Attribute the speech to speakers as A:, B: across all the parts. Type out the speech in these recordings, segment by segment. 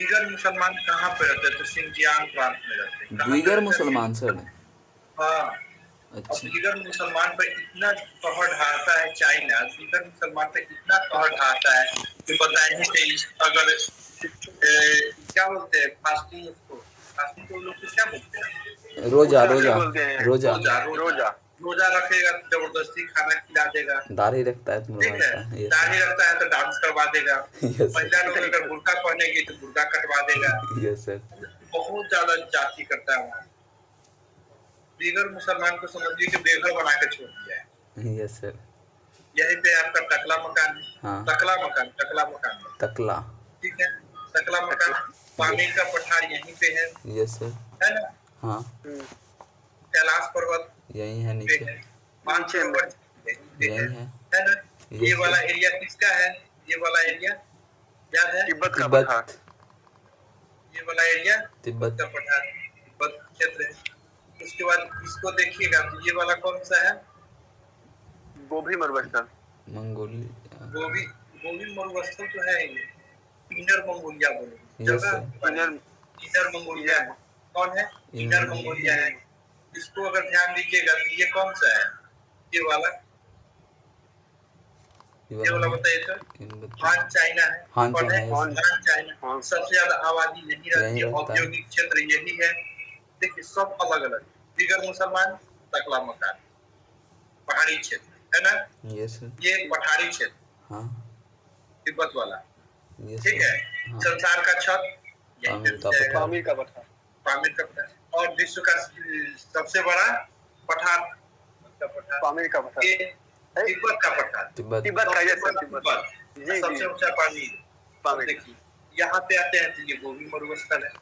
A: दीगर मुसलमान कहाँ पे रहते हैं? तो सिंजियांग प्रांत में रहते हैं। कहाँ पे
B: द्विगर
A: रहते हैं?
B: मुसलमान सर।
A: हाँ। अब
B: अच्छा।
A: दीगर मुसलमान पे इतना कहर ढाता है चाइना, दीगर मुसलमान पे इतना कहर ढाता है कि बताएंगे कि अगर क्या बोलते हैं फास्टिंग, उसको फास्टिंग को लोग क्या बोलते हैं?
B: रोजा
A: क्या
B: रोजा
A: बोलते हैं?
B: रोजा
A: रोजा रोजा रोजा रखेगा तो जबरदस्ती खाना खिला देगा।
B: दाढ़ी रखता है तुम
A: ठीक है,
B: लोगों का।
A: दाढ़ी रखता है तो डांस करवा देगा।
B: यस
A: महिला लोग अगर बुर्का पहनेगी तो बुर्का कटवा देगा।
B: Yes sir.
A: बहुत ज्यादा जाति करता है वहाँ। दीगर मुसलमान को समझिए कि बेघर बना के छोड़ दिया है।
B: Yes sir.
A: यहीं पे आपका टकला मकान है।
B: हाँ।
A: टकला मकान
B: तकला।
A: ठीक है, टकला मकान पामीर का पठार यहीं पे है।
B: Yes sir.
A: है ना?
B: हाँ
A: कैलाश पर्वत
B: यही है
A: पे
B: नीचे।
A: है, मानसरोवर यहीं पे है।
B: यही है।
A: है ना? ये
B: यस
A: वाला
B: सर।
A: एरिया किसका है? ये वाला एरिया याद है?
B: तिब्बत।
A: ये वाला एरिया तिब्बत
B: तिब्बत।
A: का पठार, तिब्बत क्षेत्र है। उसके बाद इसको देखिएगा तो ये वाला कौन सा है?
C: गोभी मरुस्थल।
B: मंगोलिया।
A: गोभी गोभी मरुस्थल तो है ही। इनर मंगोलिया बोलो
B: यस
A: जगह।
B: सर।
A: इनर मंगोलिया है। कौन है? इनर मंगोलिया है। इसको अगर ध्यान दीजिएगा तो ये कौन सा है? ये वाला बताइए सर। हान चाइना है।
B: हान
A: कौन है?
B: चाइना,
A: हान चाइना। सबसे ज्यादा आबादी यही रहती
B: यहीं
A: है,
B: रहता है।
A: औद्योगिक क्षेत्र यही है। देखिए सब अलग अलग। दीगर मुसलमान टकला मकान पहाड़ी क्षेत्र है ना?
B: Yes sir.
A: ये पठारी क्षेत्र
B: हाँ
A: तिब्बत वाला।
B: यस
A: ठीक है।
B: सर। हाँ
A: संसार का छत यहीं पे
B: पामीर का
A: मिल जाएगा।
B: पठार।
A: पामीर का पठार और विश्व का सबसे बड़ा पठार
C: पामीर का पठार।
A: ये तिब्बत का पठार।
B: तिब्बत।
A: सबसे ऊंचा पामीर। देखिए यहाँ पे आते हैं तो ये गोभी मरुस्थल है।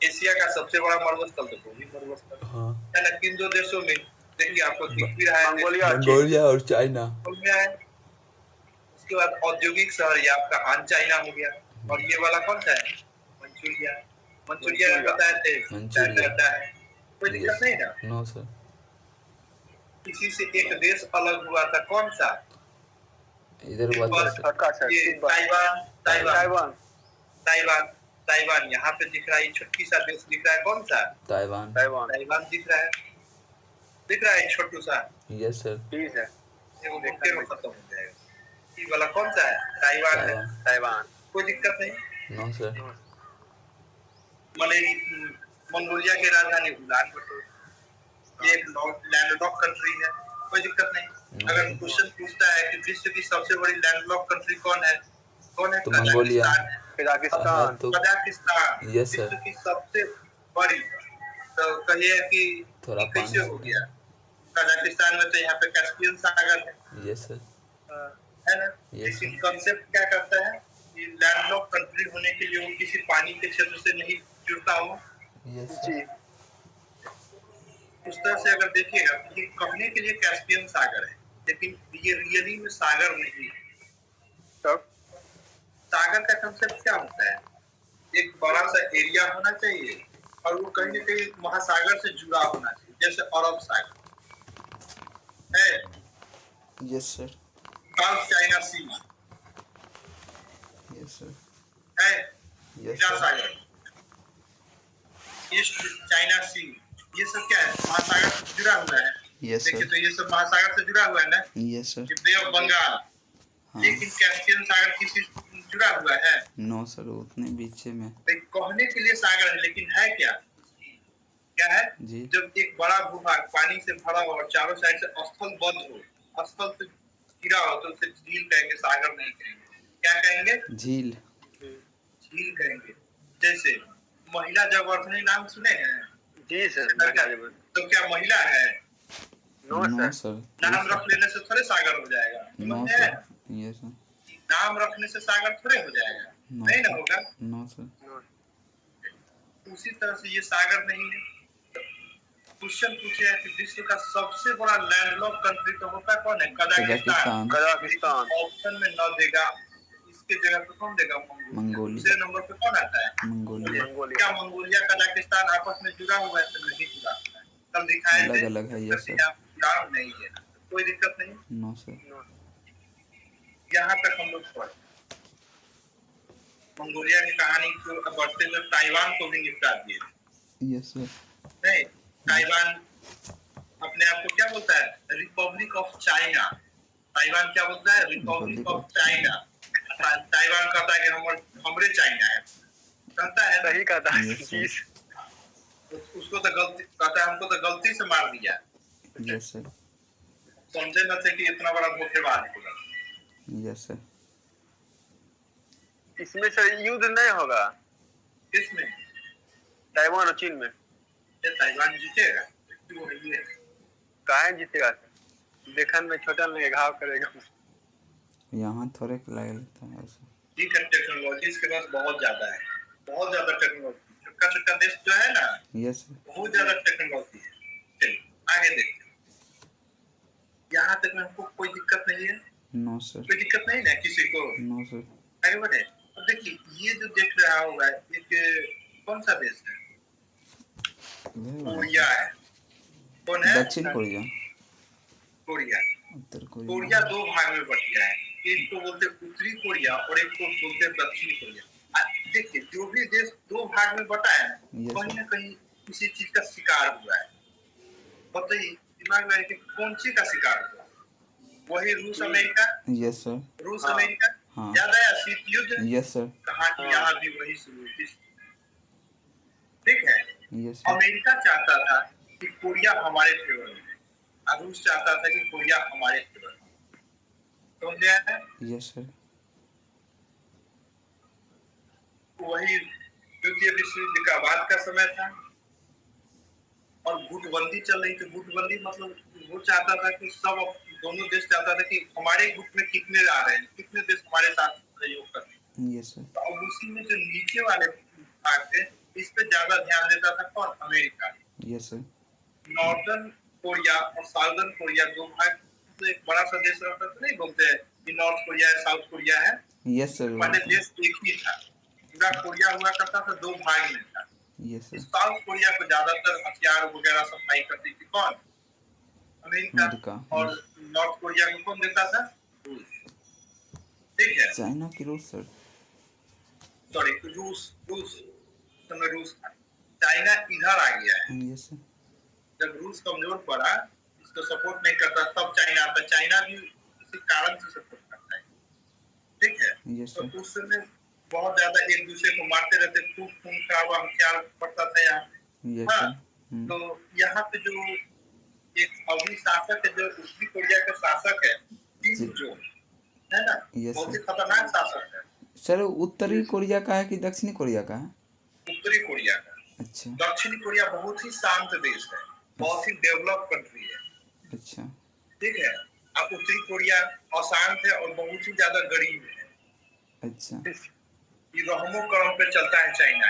A: एशिया का सबसे बड़ा मरुस्थल तो गोभी मरुस्थल
B: हाँ
A: है ना? किन दो देशों में? देखिए आपको दिख भी रहा है,
B: मंगोलिया और चाइना।
A: है। उसके बाद औद्योगिक शहर ये आपका हान चाइना हो गया। और ये वाला कौन सा है? मंचूरिया। मंचूरिया में बताए थे
B: मंचूरिया।
A: रहता है, कोई दिक्कत नहीं ना?
B: No sir.
A: इसी से एक देश अलग हुआ था, कौन सा?
B: इधर हुआ था
A: ये ताइवान ताइवान ताइवान ताइवान यहाँ पे दिख रहा है। छोटी सा देश दिख रहा है, कौन सा?
B: ताइवान।
A: ताइवान दिख रहा है। दिख रहा है छोटू सा।
B: Yes sir.
C: ठीक है,
A: वो देखते में खत्म हो जाएगा। ये वाला कौन सा है? ताइवान है।
C: ताइवान।
A: कोई दिक्कत नहीं।
B: No sir.
A: मंगोलिया की राजधानी उलान बटोर। ये लैंडलॉक कंट्री है, कोई दिक्कत नहीं। अगर क्वेश्चन पूछता है कि विश्व की सबसे बड़ी लैंडलॉक कंट्री कौन है? कौन है?
B: तो मंगोलिया।
C: कजाकिस्तान।
A: कजाकिस्तान
B: यस
A: विश्व
B: सर।
A: की सबसे बड़ी। तो कहिए कि
B: थोड़ा
A: कैसे हो गया? कजाकिस्तान में तो यहाँ पे कैस्पियन सागर है।
B: Yes sir.
A: है ना? लेकिन कंसेप्ट क्या करता है कि लैंडलॉक कंट्री होने के लिए वो किसी पानी के क्षेत्र से नहीं जुड़ता हो।
B: यस
C: जी।
A: उस तरह से अगर देखिएगा तो ये कहने के लिए कैस्पियन सागर है, लेकिन ये रियली में सागर नहीं है।
C: तब
A: सागर का कंसेप्ट क्या होता है? एक बड़ा सा एरिया होना चाहिए और वो कहीं न कहीं महासागर से जुड़ा होना चाहिए, जैसे अरब सागर है।
B: Yes sir.
A: साउथ चाइना सी
B: यस सर।
A: है।
B: यस
A: नीला
B: सर।
A: सागर, ईस्ट चाइना सी, ये सब क्या है? महासागर से जुड़ा हुआ है।
B: यस
A: देखिए
B: सर।
A: तो ये सब महासागर से जुड़ा हुआ है ना?
B: Yes sir.
A: Bay of Bengal.
B: हाँ।
A: लेकिन कैस्पियन सागर किसी से जुड़ा हुआ है?
B: नो सर, उतने बीचे में।
A: कहने के लिए सागर है, लेकिन है क्या? क्या है
B: जी?
A: जब एक बड़ा भूभाग पानी से भरा हो और चारों साइड से स्थल बंद हो, स्थल से घिरा हो, तो उसे झील कहेंगे, सागर नहीं कहेंगे। क्या कहेंगे?
B: झील।
A: झील कहेंगे। जैसे महिला जगवर्धनी नाम सुने हैं?
C: जी सर।
A: तो क्या महिला है?
C: No
B: sir.
A: नाम रख लेने से थोड़े सागर हो जाएगा।
B: नो
A: समझ
B: सर।
A: में?
B: Yes sir.
A: नाम रखने से सागर थोड़े हो जाएगा, नहीं ना होगा।
B: No sir.
A: उसी तरह से ये सागर नहीं है। क्वेश्चन पूछे है कि विश्व का सबसे बड़ा लैंडलॉक कंट्री तो होता कौन है? कजाकिस्तान। ऑप्शन में न देगा, इसके जगह पे कौन देगा? मंगोलिया। दूसरे नंबर पे कौन आता है?
B: मंगोलिया।
A: क्या मंगोलिया कजाकिस्तान आपस में जुड़ा हुआ है? तो नहीं जुड़ा हुआ है। कल दिखाए थे
B: अलग है। Yes sir.
A: जुड़ाव नहीं है, कोई दिक्कत नहीं।
B: No sir.
A: यहाँ तक हम लोग पढ़े। मंगोलिया की कहानी को बढ़ते हुए ताइवान को भी निपटा दिए।
B: Yes sir.
A: नहीं, ताइवान अपने आप को क्या बोलता है? Republic of China. ताइवान क्या बोलता है? Republic of China. ताइवान कहता है कि हमरे चाइना है, कहता है।
C: सही कहता है।
B: Yes, sir.
A: उसको तो गलती कहता है, हमको तो गलती से मार दिया।
B: Yes sir.
A: समझे न थे कि इतना बड़ा धोखेबाज होगा।
B: Yes sir.
C: इसमें सर युद्ध नहीं होगा
A: किसमें?
C: ताइवान और चीन में।
A: ये ताइवान जीतेगा?
C: काहे जीतेगा? देखने में छोटा नहीं, घाव करेगा।
B: यहाँ थोड़े लगे लगता है ऐसा।
A: ठीक है, टेक्नोलॉजी इसके पास बहुत ज्यादा है, बहुत ज्यादा टेक्नोलॉजी। छोटा छोटा देश जो है ना,
B: यस सर।
A: बहुत ज्यादा टेक्नोलॉजी है। चलिए आगे देखते हैं। यहाँ तक में हमको कोई दिक्कत नहीं है।
B: No sir.
A: कोई दिक्कत नहीं ना किसी को।
B: No sir.
A: आगे बढ़े। अब देखिए, ये जो देख रहा होगा, एक कौन सा देश है? कोरिया है। कौन है?
B: दक्षिण कोरिया।
A: कोरिया।
B: उत्तर कोरिया।
A: कोरिया दो भाग में बट गया है। एक को बोलते उत्तरी कोरिया और एक को बोलते दक्षिणी कोरिया। देखिए, जो भी देश दो भाग में बटा है, कहीं ना कहीं किसी चीज का शिकार हुआ है। बताइए, दिमाग में कि कौन सी का शिकार हुआ? वही रूस अमेरिका।
B: Yes sir.
A: रूस अमेरिका।
B: हाँ।
A: याद आया शीत युद्ध?
B: Yes sir.
A: कहानी यहाँ भी वही शुरू हुई। ठीक है।
B: Yes sir.
A: अमेरिका चाहता था कि कोरिया हमारे फेवर में, और रूस चाहता था कि कोरिया हमारे फेवर में। समझे?
B: Yes sir.
A: वही द्वितीय विश्व युद्ध का बाद का समय था और गुटबंदी चल रही थी। गुटबंदी मतलब वो चाहता था कि सब, दोनों देश चाहता था कि हमारे गुट में कितने आ रहे हैं, कितने देश हमारे साथ सहयोग कर रहे हैं।
B: Yes sir.
A: तो अब उसी में जो नीचे वाले भाग थे, इस पे ज्यादा ध्यान देता था कौन? America.
B: Yes sir.
A: Northern Korea और साउदर्न कोरिया दो भाग। तो एक बड़ा सा देश रहता था, नहीं बोलते हैं कि नॉर्थ कोरिया है, साउथ कोरिया है।
B: Yes sir.
A: पहले देश एक ही था, पूरा कोरिया हुआ करता था, दो भाग में था।
B: Yes sir.
A: साउथ कोरिया को ज्यादातर हथियार वगैरह सप्लाई करती थी कौन? अमेरिका। और नॉर्थ कोरिया को कौन देता था? रूस। ठीक है।
B: चाइना की रूस सर।
A: सॉरी, रूस। समय रूस था। चाइना इधर आ गया है।
B: Yes sir.
A: जब रूस कमजोर पड़ा, इसको सपोर्ट नहीं करता, तब चाइना आता। चाइना भी किसी कारण से सपोर्ट करता है। ठीक है।
B: यस
A: तो
B: सर।
A: उस समय बहुत ज्यादा एक दूसरे को मारते रहते, खूब खून खराबा हथियार पड़ता था यहाँ।
B: Yes sir.
A: तो यहाँ पे जो एक अभी शासक है, जो उत्तरी कोरिया का शासक है, किम जोंग, है ना, बहुत ही खतरनाक शासक है।
B: सर उत्तरी कोरिया का है कि दक्षिणी कोरिया का है?
A: उत्तरी कोरिया का।
B: अच्छा।
A: दक्षिणी कोरिया बहुत ही शांत देश है, बहुत ही डेवलप कंट्री है।
B: अच्छा।
A: ठीक है। अब उत्तरी कोरिया अशांत है और बहुत ही ज्यादा गरीब है।
B: अच्छा।
A: ये रहमो करम पे चलता है चाइना,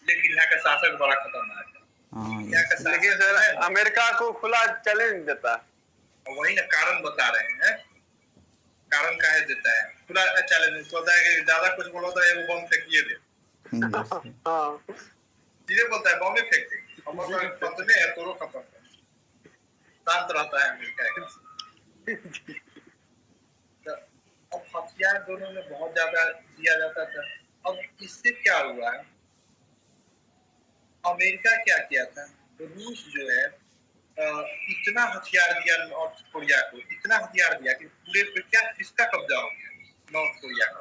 A: लेकिन यहाँ का शासक बड़ा खतरनाक है।
B: हाँ।
C: लेकिन सर अमेरिका को खुला चले नहीं देता।
A: वही ना कारण बता रहे हैं। कारण काहे देता है? खुला चैलेंज होता है कि ज्यादा कुछ बोलो तो वो बम फेंकिए दे। सीधे बोलता है, बम ही फेंक दे। हम लोग पतले है तो खत्म है। शांत रहता है अमेरिका। अब हथियार दोनों में बहुत ज्यादा दिया जाता था। अब इससे क्या हुआ है? अमेरिका क्या किया था? रूस जो है इतना हथियार दिया नॉर्थ कोरिया को, इतना हथियार दिया कि पूरे पे क्या किसका कब्जा हो गया? नॉर्थ कोरिया का।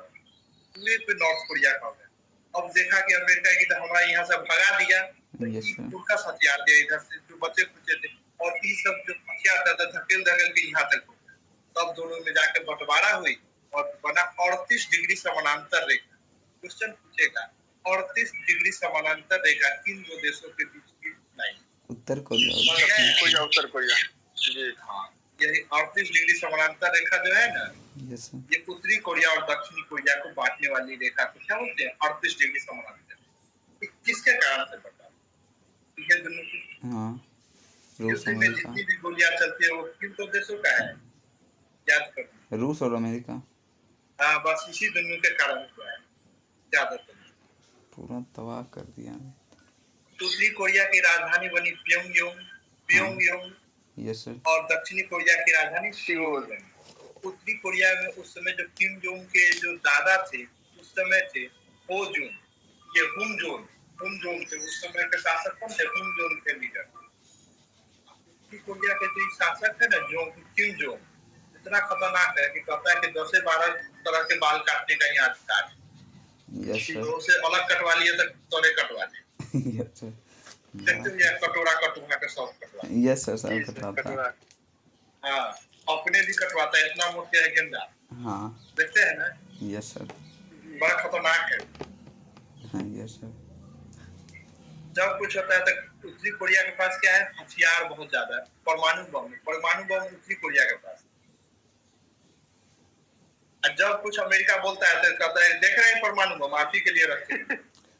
A: पूरे पे नॉर्थ कोरिया का हो गया। अब देखा कि अमेरिका की तो हमारे यहाँ से भगा दिया, उनका हथियार दिया इधर से जो बचे खुचे थे, और ये सब जो हथियार था धकेल धकेल के यहाँ तक हो गया। तब दोनों में जाके बंटवारा हुई और बना 38 डिग्री समानांतर रेखा। क्वेश्चन पूछेगा, 38 डिग्री समानांतर रेखा किन दो देशों के बीच की लाइन?
B: उत्तर कोरिया।
C: उत्तर कोरिया जी।
A: हाँ, यही 38 डिग्री समानांतर रेखा जो है ना,
B: यस सर।
A: ये उत्तरी कोरिया और दक्षिणी कोरिया को बांटने वाली रेखा को क्या बोलते हैं? 38 डिग्री समानांतर। किसके कारण से बटा? ठीक है, दोनों की।
B: हाँ। रूस
A: में जितनी भी गोलियां चलती है वो किन दो देशों का है? याद कर।
B: रूस और अमेरिका।
A: हाँ, बस इसी दोनों के कारण हुआ है ज्यादातर।
B: पूरा तबाह कर दिया।
A: उत्तरी कोरिया की राजधानी बनी प्योंगयांग।
B: Yes sir.
A: और दक्षिणी कोरिया की राजधानी सियोल बनी। उत्तरी कोरिया में उस समय जो किम जोंग के जो दादा थे, उस समय थे, हो जून, ये हुम जोन थे उस समय के शासक कौन थे? हुम जोन के लीडर। उत्तरी कोरिया के जो शासक थे ना किम जोन, इतना खतरनाक है कि कहता है कि 10 से 12 तरह के बाल काटने का यहाँ अधिकार है।
B: Yes sir.
A: तो उसे अलग कटवा लिए तो तोड़े कटवा लिए।
B: Yes sir.
A: देखते हो यार, कटोरा कटवा के सब कटवा।
B: यस सर, सब कटवाता है।
A: हाँ, अपने भी कटवाता है, इतना मोटे है गेंदा।
B: हाँ
A: देखते हैं ना।
B: Yes sir.
A: बड़ा खतरनाक है।
B: हाँ यस सर।
A: जब कुछ होता है तो उत्तरी कोरिया के पास क्या है? हथियार बहुत ज्यादा है, परमाणु बम उत्तरी कोरिया के पास। जब कुछ अमेरिका बोलता है तो कहता है देख रहे हैं परमाणु बम आप ही के लिए रखे।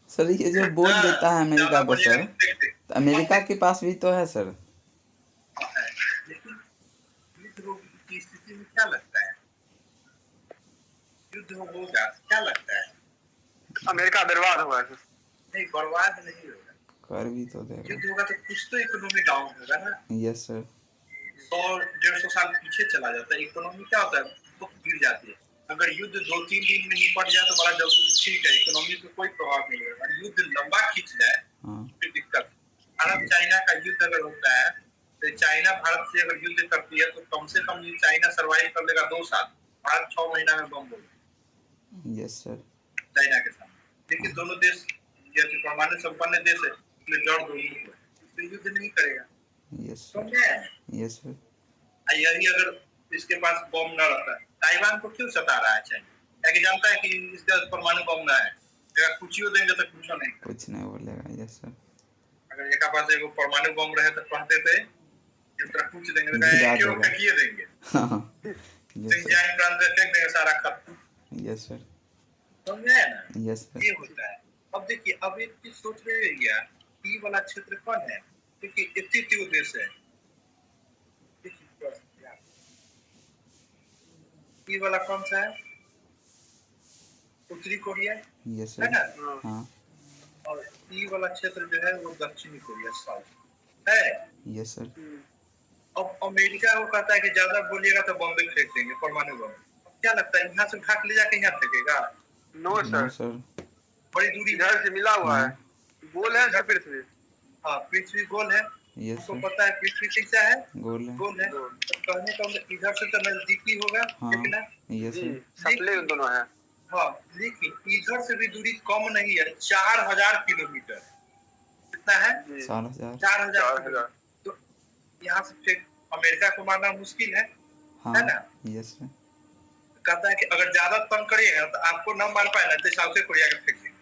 B: सर ये जो बोल देता है अमेरिका को सर, तो अमेरिका के पास भी तो है सर।
A: लेकिन युद्ध की स्थिति में क्या लगता है? युद्ध होगा क्या लगता है?
C: अमेरिका बर्बाद होगा।
A: नहीं, बर्बाद नहीं होगा,
B: कर भी तो देगा।
A: युद्ध होगा तो कुछ तो इकोनॉमी डाउन होगा ना।
B: Yes sir.
A: 100-150 साल पीछे चला जाता है। इकोनॉमी क्या होता है? तो गिर जाती है। अगर युद्ध 2-3 दिन में निपट जाए तो बड़ा जल्दी ठीक है, इकोनॉमी पे कोई प्रभाव नहीं होगा। युद्ध लंबा खींच जाए फिर दिक्कत। भारत चाइना का युद्ध अगर होता है तो चाइना भारत से अगर युद्ध करती है तो कम से कम चाइना सर्वाइव कर लेगा 2 साल, भारत 6 महीना में बम बोलेगा।
B: Yes sir.
A: चाइना के साथ। लेकिन दोनों देश जैसे परमाणु संपन्न देश है, इसलिए जड़ दोनों को है, इसलिए युद्ध नहीं करेगा।
B: Yes sir. Yes sir.
A: यही अगर इसके पास बम न रहता, ताइवान को क्यों सता रहा है चाइना? क्या जानता है कि इसका परमाणु बम ना है? अगर कुछ ही देंगे तो कुछ नहीं
B: बोलेगा। Yes sir.
A: अगर एक पास एगो परमाणु बम रहे तो कहते थे कुछ देंगे, क्यों फेंकिए देंगे। सिंजाइन प्रांत में फेंक देंगे सारा खत्म।
B: Yes sir.
A: समझे ना?
B: Yes sir.
A: ये होता है। अब देखिए, अब एक चीज सोच रहे हैं, ये वाला क्षेत्र कौन है? क्योंकि इतने देश है, ये वाला कौन सा है? उत्तरी कोरिया।
B: यस
A: है ना?
B: हाँ।
A: और ये वाला क्षेत्र जो है वो दक्षिणी कोरिया साउथ है।
B: Yes sir.
A: अब अमेरिका को कहता है कि ज्यादा बोलिएगा तो बॉम्बे फेंक देंगे, परमाणु बम। क्या लगता है यहाँ से उठा के ले जाके यहाँ फेंकेगा?
C: No sir.
A: बड़ी दूरी
C: इधर से मिला हुआ है, गोल है पृथ्वी।
A: हाँ, पृथ्वी गोल है।
B: यस
A: तो पता है पृथ्वी कैसा है?
B: गोल है।
A: गोल है। तो कहने का इधर से तो नजदीकी होगा।
B: हाँ यस सर।
C: सप्ले दोनों है।
A: हाँ, लेकिन इधर से भी दूरी कम नहीं है, 4000 किलोमीटर। कितना है? 4000। तो यहाँ से फिर अमेरिका को मारना मुश्किल है।
B: हाँ,
A: है ना?
B: Yes sir.
A: कहता है कि अगर ज्यादा तंग करिएगा तो आपको न मार पाए ना तो साउथ कोरिया के फेंक देंगे।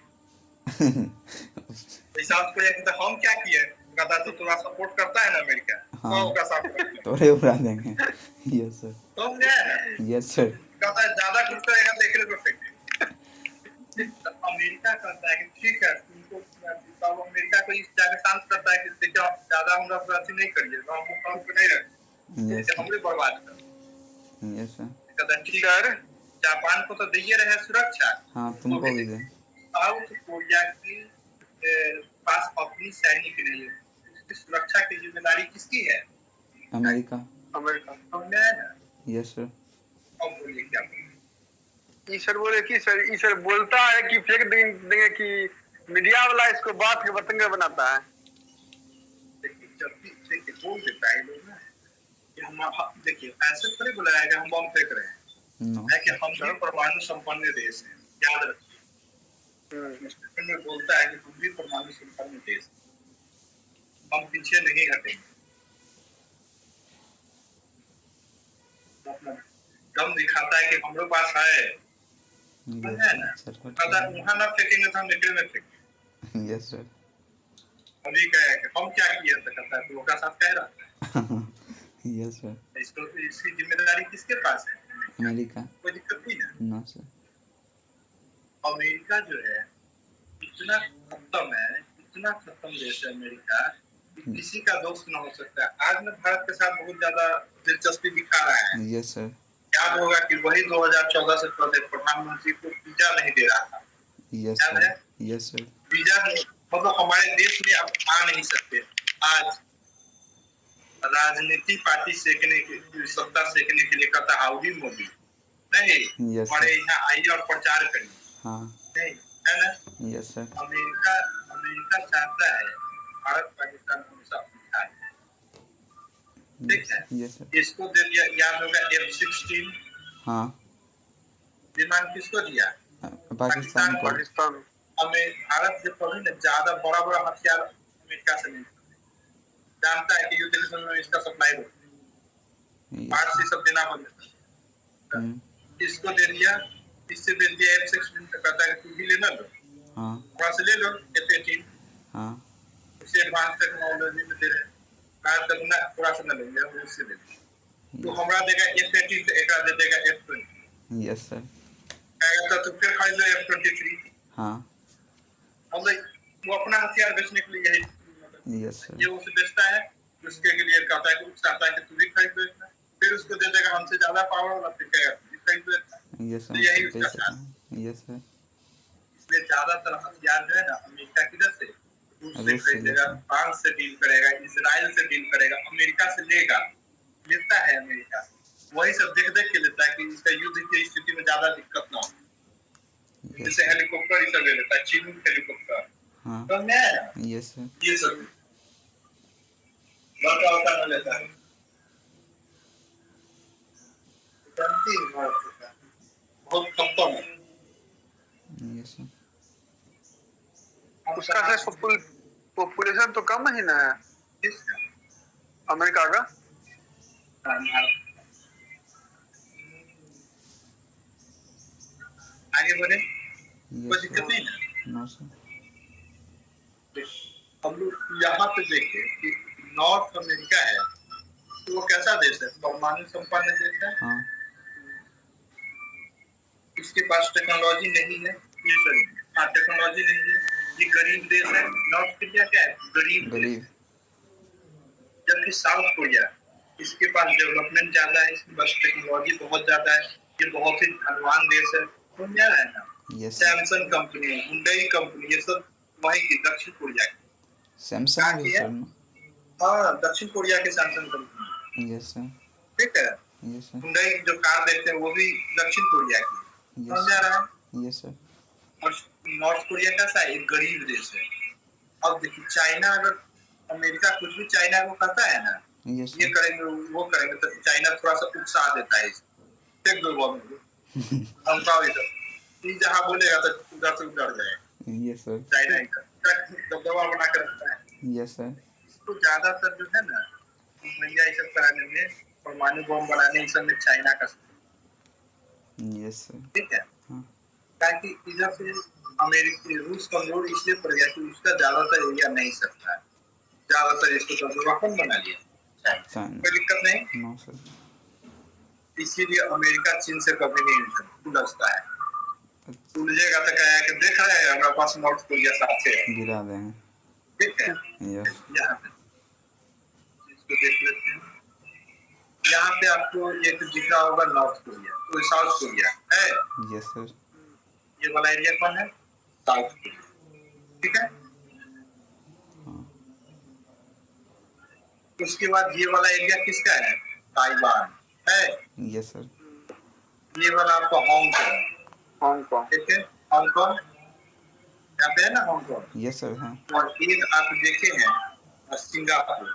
A: साउथ कोरिया की तो हम क्या किए? कहता तो थोड़ा सपोर्ट करता है ना अमेरिका।
B: हाँ,
A: का साथ
B: तोड़े उड़ा देंगे। Yes sir.
A: समझे?
B: Yes sir.
A: कहता है ज्यादा कुछ करेगा तो एकरे को फेंक देंगे। तो अमेरिका कहता है कि ठीक है तुमको, तब अमेरिका को इस जगह शांत करता है कि देखिए आप ज्यादा हमरा पर अथी नहीं करिएगा, हम काम पे नहीं रखेंगे, जैसे हमरे बर्बाद कर।
B: Yes sir.
A: कहता है ठीक है, जापान को तो दिए रहे सुरक्षा।
B: हाँ, तुमको भी दे।
A: साउथ कोरिया की पास अपनी सैनिक नहीं है, इसकी सुरक्षा की जिम्मेदारी किसकी है?
B: अमेरिका।
A: समझे ना?
B: Yes sir.
A: अब बोलिए क्या?
C: ईश्वर बोले कि सर, ईश्वर बोलता है कि फेंक देंगे कि मीडिया वाला इसको बात के बतंगड़ बनाता है।
A: देखिए बोल देता है लोग ना कि हम, देखिए ऐसे थोड़ी बोला है कि हम बम फेंक रहे हैं, है कि हम भी परमाणु संपन्न देश है, याद रखिए। स्टेटमेंट में बोलता है कि हम भी परमाणु संपन्न देश, हम पीछे नहीं हटेंगे। दम दिखाता है कि हमारे पास है ना? वहाँ ना फेंकेंगे तो हम निकल में फेंकेंगे।
B: Yes sir.
A: अभी कहे कि हम क्या किए तो कहता है, तो उसका साथ कह रहा है।
B: Yes sir.
A: इसकी जिम्मेदारी किसके पास है?
B: अमेरिका।
A: कोई दिक्कत नहीं है।
B: No sir.
A: अमेरिका जो है इतना खत्म है, इतना खत्म देश है अमेरिका, किसी का दोस्त न हो सकता है। आज में भारत के साथ बहुत ज्यादा दिलचस्पी दिखा रहा है।
B: Yes sir.
A: याद होगा कि वही 2014 से पहले प्रधानमंत्री को वीजा नहीं दे रहा था।
B: Yes sir. Yes sir.
A: Visa मतलब हमारे देश में अब आ नहीं सकते। आज राजनीति पार्टी सेकने के, सत्ता सेकने के लिए कहता हाउडी मोदी नहीं, हमारे यहाँ आइए और प्रचार करिए।
B: हाँ।
A: नहीं, है ना।
B: Yes sir.
A: अमेरिका अमेरिका चाहता है भारत पाकिस्तान हमेशा उठा है, ठीक है।
B: Yes sir.
A: इसको दे दिया, याद होगा F-16
B: हाँ
A: विमान किसको दिया?
B: पाकिस्तान को।
C: पाकिस्तान
A: हमें भारत जो कभी न ज्यादा बड़ा बड़ा हथियार अमेरिका से नहीं जानता है कि युद्ध के समय में इसका सप्लाई होता है, बाहर से सब देना बंद है। इसको दे दिया, इससे दे दिया F-16 का, कहता है कि तू भी लेना लो,
B: हाँ
A: वहां से ले लो F-18,
B: हाँ
A: उससे एडवांस टेक्नोलॉजी में दे रहे हैं, भारत तक ना थोड़ा सा ना लेंगे, हम उससे ले लेंगे। तो हमारा देगा F-18 से एक दे देगा F-20,
B: यस सर।
A: कहेगा तो फिर खरीद लो F-23।
B: हाँ
A: मतलब वो अपना हथियार बेचने के लिए यही,
B: यस सर।
A: ये उसे बेचता है, उसके लिए कहता है कि चाहता है कि तू भी खरीद लो, फिर उसको दे देगा हमसे ज्यादा पावर वाला, फिर कहेगा तू भी खरीद लो।
B: यस
A: तो यही उसका
B: सर।
A: चाल।
B: Yes sir.
A: इसलिए ज्यादातर हथियार जो है ना अमेरिका किधर से, रूस से
B: रूस से
A: खरीदेगा,
B: लेता है।
A: फ्रांस से डील करेगा, इसराइल से डील करेगा, अमेरिका से लेता है अमेरिका, वही सब देख देख के लेता है कि इसका युद्ध की स्थिति में ज्यादा दिक्कत ना हो। जैसे हेलीकॉप्टर ये सब ले लेता है, चीनूक हेलीकॉप्टर,
B: हाँ
A: तो मैं
B: यस सर।
A: ये सब बड़ा ना लेता है, जानती है भारत का बहुत खत्म है।
B: Yes sir.
C: उसका से पॉपुलेशन तो कम ही ना है
A: इसका
C: अमेरिका का।
A: आगे बढ़े, कोई
B: यस
A: दिक्कत नहीं ना।
B: No sir.
A: हम लोग यहाँ पे देखें कि नॉर्थ अमेरिका है, तो वो कैसा देश है? परमाणु संपन्न देश है,
B: हाँ
A: इसके पास टेक्नोलॉजी नहीं है, ये सही, हाँ टेक्नोलॉजी नहीं है, ये गरीब देश है। नॉर्थ कोरिया क्या है? गरीब देश
B: गरीब।
A: है। जबकि साउथ कोरिया, इसके पास डेवलपमेंट ज्यादा है, इसके पास टेक्नोलॉजी बहुत ज्यादा है, ये बहुत ही धनवान देश है। तो क्या है ना,
B: yes
A: Samsung company, Hyundai company, ये सब वहीं की दक्षिण कोरिया की।
B: सैमसंग भी
A: है?
B: सर।
A: हाँ, दक्षिण कोरिया की सैमसंग कंपनी,
B: यस सर।
A: ठीक है।
B: Yes sir.
A: हुंडई जो कार देखते हैं वो भी दक्षिण कोरिया की, समझ आ रहा है।
B: Yes sir.
A: और नॉर्थ कोरिया कैसा है? एक गरीब देश है। अब देखिए चाइना, अगर अमेरिका कुछ भी चाइना को कहता है ना,
B: यस
A: ये करेंगे वो करेंगे, तो चाइना थोड़ा सा उत्साह देता है, फेंक दो बॉम्ब, धमकाओ इधर, ये जहाँ बोलेगा तो उधर से उधर जाएगा।
B: Yes sir.
A: चाइना का दबदबा बना कर रखता है।
B: Yes sir.
A: तो ज्यादातर जो है ना भैया ये सब कराने में, परमाणु बम बनाने इन सब में चाइना का,
B: यस सर।
A: ठीक है।
B: हाँ
A: ताकि इधर से अमेरिका रूस कमजोर इसलिए पड़ गया कि उसका ज्यादातर एरिया नहीं सकता है, ज्यादातर इसको तो वेपन बना लिया
B: चाइना।
A: कोई दिक्कत नहीं।
B: No sir.
A: इसीलिए अमेरिका चीन से कभी नहीं उलझता है, उलझेगा तो क्या है कि देख रहे हैं हमारे पास नॉर्थ कोरिया साथ है,
B: गिरा देंगे।
A: ठीक है।
B: यस
A: यहाँ पे इसको देख लेते हैं, यहाँ पे आपको एक दिख रहा होगा नॉर्थ कोरिया, तो साउथ कोरिया है।
B: Yes sir.
A: ये वाला एरिया कौन है? साउथ कोरिया, ठीक है। उसके बाद ये वाला एरिया किसका है? ताइवान है।
B: Yes sir.
A: ये वाला आपका हांगकांग,
C: हांगकांग
A: ठीक है, हांगकांग यहाँ पे है ना, हांगकांग।
B: Yes sir. हाँ
A: और एक आप देखे हैं सिंगापुर।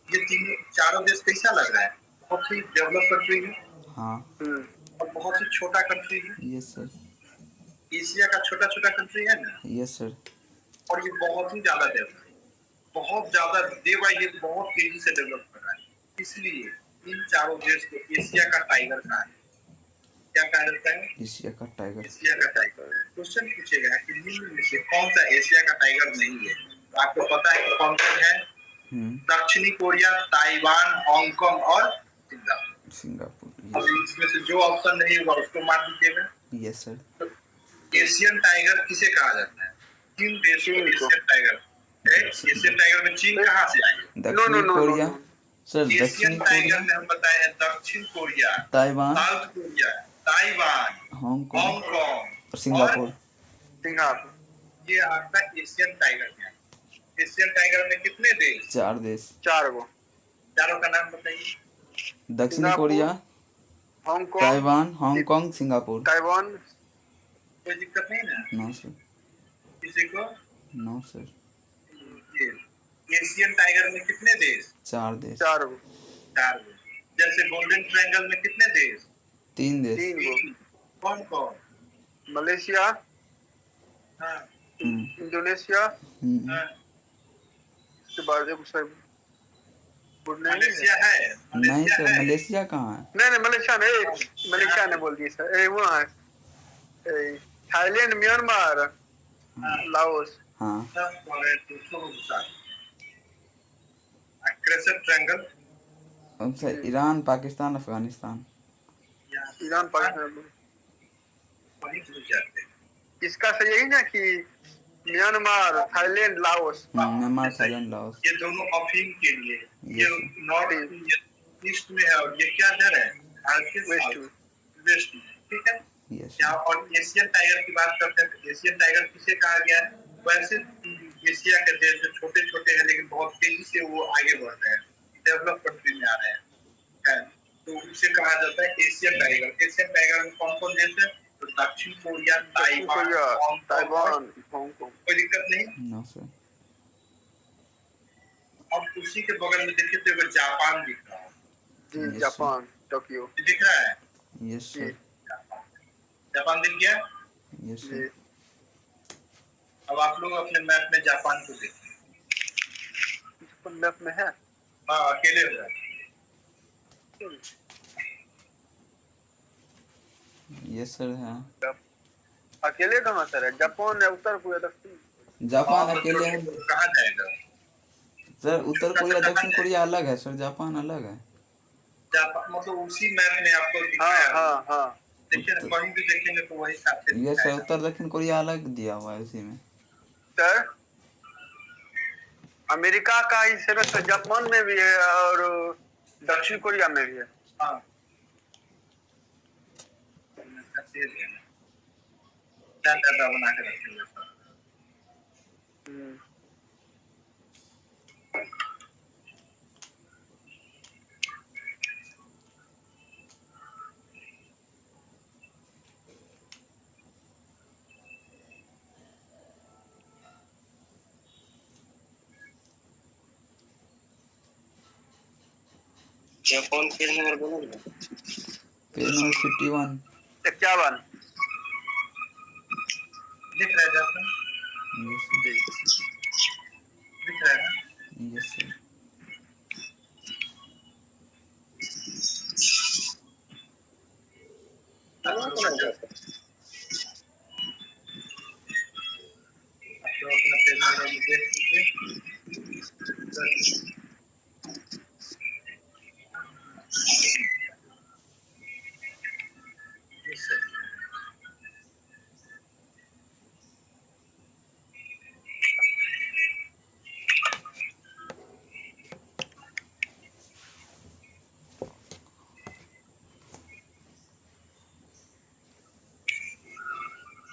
A: ये तीनों चारों देश कैसा लग रहा है? बहुत ही डेवलप कंट्री है
B: हाँ
A: और बहुत ही छोटा कंट्री है।
B: Yes sir.
A: एशिया का छोटा छोटा कंट्री है ना,
B: यस सर।
A: और ये बहुत ही ज्यादा डेवलप, बहुत ज्यादा डे बाई डे बहुत तेजी से डेवलप कर रहा है। इसलिए इन चारों देश को एशिया का टाइगर कहा है। क्या कहा जाता है?
B: एशिया का टाइगर।
A: एशिया का टाइगर। क्वेश्चन पूछेगा कि निम्न में से कौन सा एशिया का टाइगर नहीं है? तो आपको पता है कि कौन कौन है? दक्षिणी कोरिया, ताइवान, हांगकांग और सिंगापुर।
B: सिंगापुर।
A: अब इसमें से जो ऑप्शन नहीं होगा उसको मार दीजिएगा।
B: Yes sir.
A: एशियन टाइगर किसे कहा जाता है? किन देशों को एशियन टाइगर? एशियन टाइगर में चीन कहाँ से आई?
B: दक्षिणी कोरिया सर।
A: एशियन
B: दक्षिणी
A: टाइगर
B: कोरिया,
A: में हम बताए हैं दक्षिण Korea,
B: Taiwan,
A: south Korea, Taiwan,
B: Hong Kong
A: Hong Kong
B: और सिंगापुर।
C: सिंगापुर
A: ये आपका एशियन टाइगर है। एशियन टाइगर में कितने देश?
B: 4 देश।
C: 4 गो।
A: चारों का नाम बताइए।
B: दक्षिणी Korea,
C: Hong Kong,
B: Taiwan, Hong Kong, Singapore.
C: Taiwan.
A: कोई दिक्कत नहीं ना।
B: No sir.
A: किसी को?
B: No sir.
A: ये एशियन टाइगर में कितने देश?
B: 4 देश।
C: 4
A: 4 देश। जैसे गोल्डन ट्रायंगल में कितने देश?
B: 3 देश।
C: 3
A: कौन कौन?
C: मलेशिया,
A: हाँ
C: इंडोनेशिया,
A: हाँ।
C: उसके बाद एक सर
A: मलेशिया है?
B: नहीं सर,
A: है?
B: मलेशिया कहाँ है?
C: नहीं मलेशिया नहीं, मलेशिया ने बोल दिया सर। वो है थाईलैंड, म्यांमार, लाओस।
B: हाँ
A: क्रेसेंट ट्रायंगल।
B: अब sir Iran, Pakistan, Afghanistan.
C: Iran, Pakistan.
A: वहीं घुस जाते हैं।
C: इसका सही यही ना कि Myanmar, Thailand, Laos.
B: Myanmar, Thailand, Laos.
A: ये दोनों अफीम के लिए, ये
B: Yes,
A: नॉर्थ ईस्ट में है और ये क्या इधर है?
C: वेस्ट में।
A: वेस्ट में, ठीक है।
B: यस
A: यहाँ और एशियन टाइगर की बात करते हैं तो एशियन टाइगर किसे कहा गया है? वैसे एशिया के देश जो छोटे छोटे हैं लेकिन बहुत तेजी से वो आगे बढ़ रहे हैं, डेवलप कंट्री में आ रहे हैं, तो उसे कहा जाता है एशियन टाइगर। एशियन टाइगर में कौन कौन देश है? तो दक्षिण कोरिया, ताइवान,
C: हांगकांग।
A: कोई दिक्कत नहीं।
B: No sir.
A: अब उसी के बगल में देखिए तो जापान दिख रहा है।
C: जी, जापान, टोक्यो
A: दिख रहा है?
B: Yes sir.
A: जापान दिख गया?
B: यस
C: जी।
B: सर।
A: अब आप लोग अपने मैप में जापान को देखिए।
C: जापान मैप में है?
A: हाँ, अकेले हो रहा है।
B: यस सर है।
C: अकेले कहाँ सर है? जापान है, उत्तर कोरिया, दक्षिण।
B: जापान अकेले है
A: कहाँ जाएगा
B: सर? उत्तर कोरिया, दक्षिण कोरिया अलग है सर, जापान अलग है।
A: जापान? मतलब उसी मैप में आपको
C: हाँ
A: दिखाया।
C: हाँ हाँ।
A: देखिए ना, कहीं भी देखेंगे तो वही साथ से
B: यस सर,
A: दिखाएगा।
B: उत्तर दक्षिण कोरिया अलग दिया हुआ है उसी में।
C: सर अमेरिका का इस तरह से जापान में भी है और दक्षिण कोरिया में भी है।
A: हाँ, तेज है ना। क्या डाटा बना के रखेंगे सर? जापान पेज नंबर बोलो ना।
B: Page number 51।
C: 51
A: दिख रहा है जापान?
B: Yes sir.
A: दिख रहा है ना?
B: Yes sir.
A: तो अपना पेज नंबर देख लीजिए। Yes sir.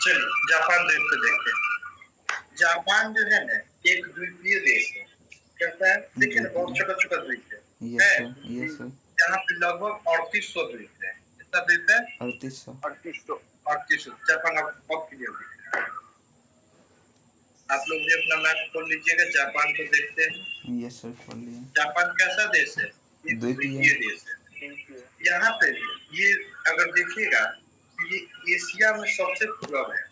A: चलिए जापान देश को देखते हैं। जापान जो है ना, एक द्वीपीय देश है। कहता है देखिए ना, बहुत छोटा छोटा द्वीप है।
B: Yes sir. Yes sir.
A: यहाँ पे लगभग 3800 द्वीप है। कितना द्वीप है?
B: 3800।
A: 3800। जापान अब क्लियर दिख रहा है। आप लोग भी अपना मैप खोल लीजिएगा, जापान को देखते हैं।
B: यस सर, खोल लिए।
A: जापान कैसा देश है? एक द्वीपीय देश है। यहाँ पे ये अगर देखिएगा, ये एशिया में सबसे पूरब है।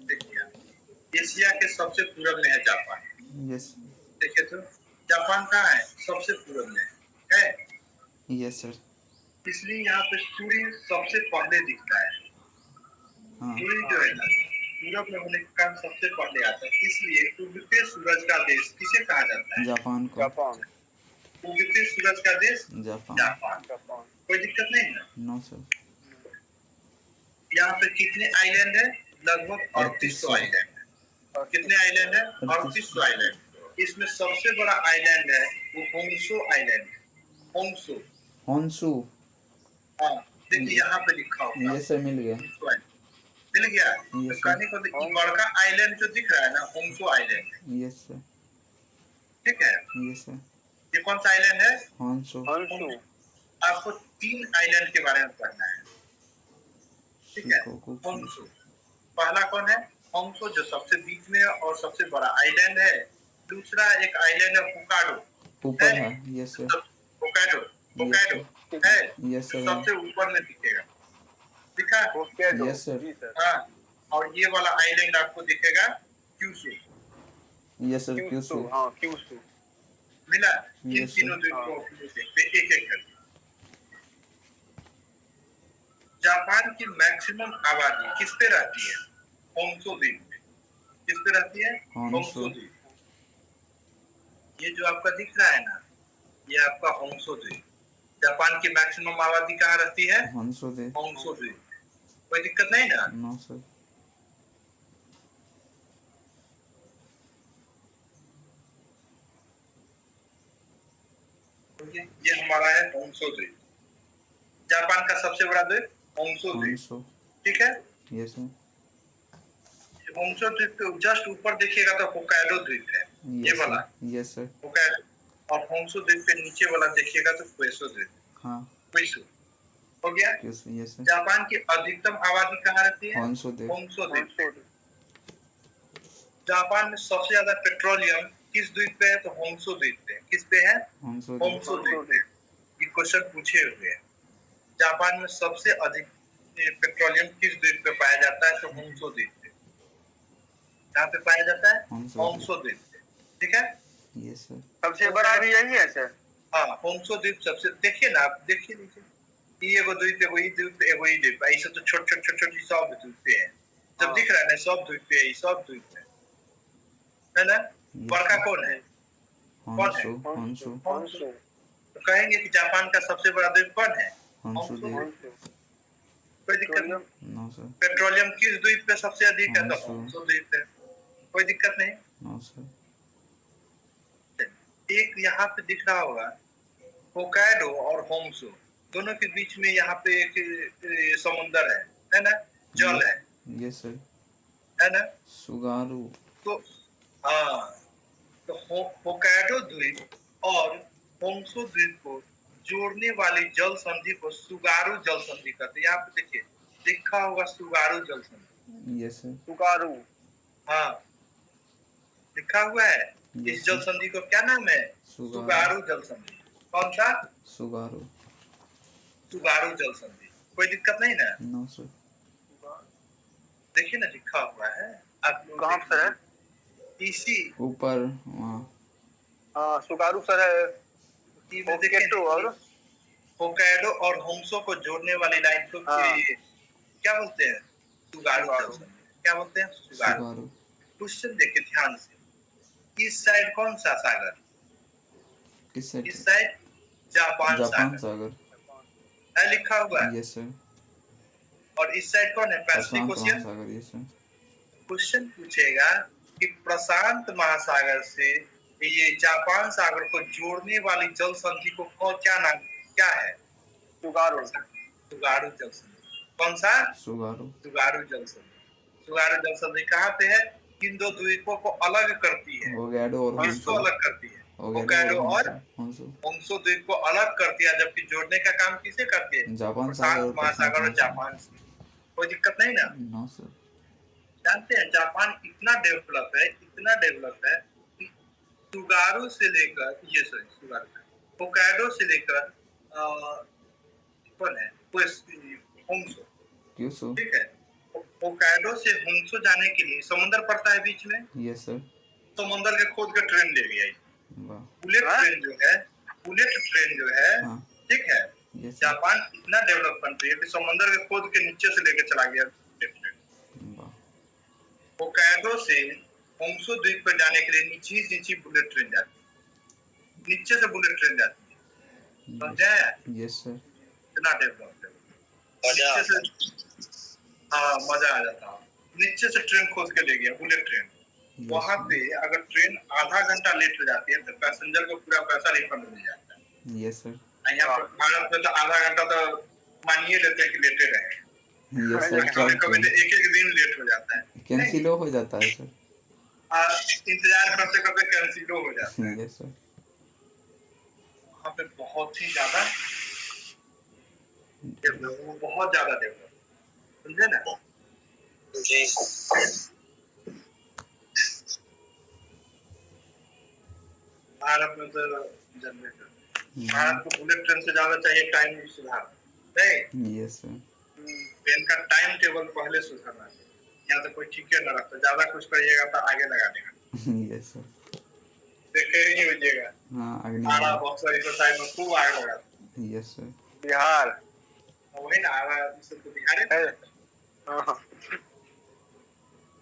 A: देखिए एशिया के सबसे पूरब में है जापान।
B: यस।
A: देखिए तो जापान कहाँ है? सबसे पूरब में है।
B: Yes sir.
A: इसलिए यहाँ पे सूर्य सबसे पहले दिखता है।
B: हाँ।
A: सूर्य जो है ना, पूरब में होने के कारण सबसे पहले आता है। इसलिए उगते सूरज का देश किसे कहा जाता है?
B: जापान को।
C: जापान।
A: उगते सूरज का देश
B: जापान।
A: जापान। कोई दिक्कत नहीं है?
B: No sir.
A: यहाँ पे कितने आइलैंड है? लगभग 3800 आइलैंड है। कितने आइलैंड है? 3800 आइलैंड। इसमें सबसे बड़ा आइलैंड है वो होंसो आइलैंड है। होंसो।
B: होंसू।
A: हाँ, देखिए यहाँ पे लिखा होगा।
B: यस सर, मिल गया।
A: मिल गया। तो
B: Yes, sir.
A: कहने को देखिए, बड़का आइलैंड जो दिख रहा है ना, होंसो आइलैंड है।
B: Yes sir.
A: ठीक है।
B: Yes sir.
A: ये कौन सा आइलैंड है?
B: होंसू।
A: आपको 3 आइलैंड के बारे में पढ़ना है। ठीक है।
B: शिकोकू।
A: होंसो। पहला कौन है? होंसो जो सबसे बीच में है और सबसे बड़ा आइलैंड है। दूसरा एक आइलैंड है होक्काइडो,
B: ऊपर है, yes sir,
A: Hokkaido,
B: yes
A: Hokkaido
B: sir,
A: है
B: यस
A: जो
B: सर,
A: सबसे ऊपर में दिखेगा, दिखा?
C: होक्काइडो,
B: यस सर,
C: जी सर।
A: हाँ, और ये वाला आइलैंड आपको दिखेगा Kyushu,
B: yes sir,
C: Kyushu,
B: Kyushu,
C: हाँ क्यूशू।
A: मिला? इन
B: यस
A: तीनों
B: सर,
A: द्वीप को एक एक करके। जापान की मैक्सिमम आबादी किस पे रहती है? होंसो द्वीप पे। किस पे रहती है?
B: होंसो,
A: होंसो द्वीप। ये जो आपका दिख रहा है ना, ये आपका होंसो द्वीप। जापान की मैक्सिमम आबादी कहाँ रहती है?
B: होंसो दे,
A: होंसो द्वीप। कोई दिक्कत नहीं ना?
B: नो सर,
A: ये हमारा है होंसो द्वीप। जापान का सबसे बड़ा द्वीप होंसो द्वीप,
B: होंसो,
A: ठीक है?
B: यस सर,
A: होंसो द्वीप के जस्ट ऊपर देखिएगा तो होक्काइडो द्वीप है, ये
B: यस
A: वाला
B: सर, यस सर,
A: होक्काइडो। और होंसो द्वीप के नीचे वाला देखिएगा तो क्वेसो द्वीप,
B: हाँ,
A: क्वेसो हो गया।
B: क्यूशू, यस सर,
A: जापान की अधिकतम आबादी कहाँ रहती है?
B: होंसो दे,
A: होंसो द्वीप पे। जापान में सबसे ज्यादा पेट्रोलियम किस द्वीप पे है? तो होंसो द्वीप पे। किस पे है?
B: होंसो दे,
A: होंसो द्वीप पे। ये क्वेश्चन पूछे हुए हैं। जापान में सबसे अधिक पेट्रोलियम किस द्वीप पे पाया जाता है? तो होंसो द्वीप पे। कहाँ पे पाया जाता है?
B: होंसो
A: होंसो द्वीप पे, ठीक है?
B: यस सर,
C: सबसे बड़ा भी यही है सर।
A: हाँ, होंसो द्वीप सबसे, देखिए ना आप, देखिए नीचे, ये एगो द्वीप, एगो ई द्वीप, एगो ई द्वीप, ऐसे तो छोटी सब द्वीप पे है। जब
C: हाँ।
A: दिख रहा है ना, सब द्वीप पे है, सब द्वीप है ना? बड़का कौन है? कौन है?
B: होंसो, होंसो,
C: होंसो,
A: तो कहेंगे कि जापान का सबसे बड़ा द्वीप कौन है?
B: होंसो दे,
C: होंसो।
A: कोई दिक्कत नहीं।
B: नो सर,
A: पेट्रोलियम किस द्वीप पे सबसे अधिक है? तो
B: होंसो,
A: होंसो द्वीप पे। कोई दिक्कत नहीं।
B: नो सर,
A: एक यहाँ पे दिख रहा होगा होक्काइडो और होंसो, दोनों के बीच में यहाँ पे एक समुंदर है ना? जल है,
B: यस सर,
A: है ना?
B: सुगारू,
A: तो हाँ, तो होक्काइडो द्वीप और होंसो द्वीप को जोड़ने वाली जल संधि को सुगारू जल संधि कहते हैं। यहाँ पे देखिए लिखा होगा सुगारू जल संधि,
B: यस सर,
C: सुगारू,
A: हाँ लिखा हुआ है।
B: Yes,
A: इस जल
B: sir.
A: संधि को क्या नाम है?
B: सुगारू।
A: सुगारू जल संधि। कौन सा?
B: सुगारू,
A: सुगारू जल संधि। कोई दिक्कत नहीं ना?
B: नो सर,
A: देखिए ना लिखा हुआ है, आप लोग
C: कहाँ पर है?
A: इसी
B: ऊपर वहाँ,
C: हाँ सुगारू सर है।
A: होक्काइडो और होक्काइडो और होंसो को जोड़ने वाली लाइन को क्या बोलते हैं? सुगारू जल संधि। क्या बोलते हैं? सुगारू।
B: सुगारू,
A: क्वेश्चन देखिए ध्यान से, इस साइड कौन सा सागर?
B: किस साइड?
A: इस side Japan
B: Japan
A: Sagar
B: Sagar,
A: है लिखा हुआ है।
B: यस सर,
A: और इस साइड कौन है? पैसिफिक
B: प्रशांत
A: ओशियन।
B: महासागर, यस सर,
A: क्वेश्चन पूछेगा कि प्रशांत महासागर से ये जापान सागर को जोड़ने वाली जल संधि को क्या नाम, क्या है?
C: सुगारू,
A: सुगारू जल संधि। कौन सा?
B: सुगारू,
A: सुगारू जल संधि। सुगारू जल संधि कहाँ पे है? इन दो द्वीपों को अलग करती है।
B: होक्काइडो और
A: किसको
B: होंसो,
A: अलग करती है?
B: होक्काइडो
A: होक्काइडो और
B: होंसो,
A: होंसो द्वीप को अलग करती है, जबकि जोड़ने का काम किसे करती है?
B: जापान सागर
A: प्रशांत
B: और
A: महासागर और जापान से। कोई दिक्कत नहीं ना?
B: नो सर,
A: जानते हैं जापान इतना डेवलप है, इतना डेवलप है कि सुगारू से लेकर, ये सॉरी सुगारू, होक्काइडो से लेकर कौन है? होंसो,
B: क्यूशू,
A: ठीक है? होक्काइडो से होंसो जाने के लिए समुद्र पड़ता है बीच में,
B: यस सर,
A: समुद्र के खोद के ट्रेन ले गया।
B: वाह,
A: बुलेट ट्रेन जो है, बुलेट ट्रेन जो है,
B: हाँ,
A: ठीक है?
B: यस सर,
A: जापान इतना डेवलप कंट्री है कि समुद्र के खोद के नीचे से लेके चला गया बुलेट ट्रेन।
B: वाह,
A: होक्काइडो से होंसो द्वीप पर जाने के लिए नीचे बुलेट ट्रेन जाती है, नीचे से बुलेट ट्रेन जाती है, समझे?
B: यस सर,
A: इतना डेवलप है। नीचे से, हाँ मजा आ जाता है। नीचे से ट्रेन खोद के ले गया बुलेट ट्रेन। वहां पे अगर ट्रेन आधा घंटा लेट हो जाती है तो पैसेंजर को पूरा पैसा रिफंड मिल जाता है।
B: यस सर,
A: यहाँ पर भारत में तो आधा घंटा तो मानिए लेते हैं कि लेटे रहे,
B: यस सर,
A: कभी कभी तो एक एक दिन लेट हो जाता है,
B: कैंसिल हो जाता है सर,
A: इंतजार करते करते कैंसिल हो जाता है।
B: यस सर,
A: वहाँ पे बहुत ही ज्यादा डेवलप, बहुत ज्यादा डेवलप, समझे ना? जी। भारत में तो जनरेटर, भारत को बुलेट ट्रेन से ज्यादा चाहिए टाइम सुधार, नहीं?
B: Yes sir.
A: ट्रेन का टाइम टेबल पहले सुधारना चाहिए। यहाँ तो कोई ठीक है ना रखता, ज्यादा कुछ करिएगा तो आगे लगा देगा।
B: Yes sir.
A: देखे ही नहीं बजिएगा।
B: हाँ आगे
A: आरा
B: नहीं।
A: बक्सर इस साइड में खूब आग लगा।
B: Yes sir.
C: बिहार
A: वही ना आरा सब तो बिहार है।
C: हाँ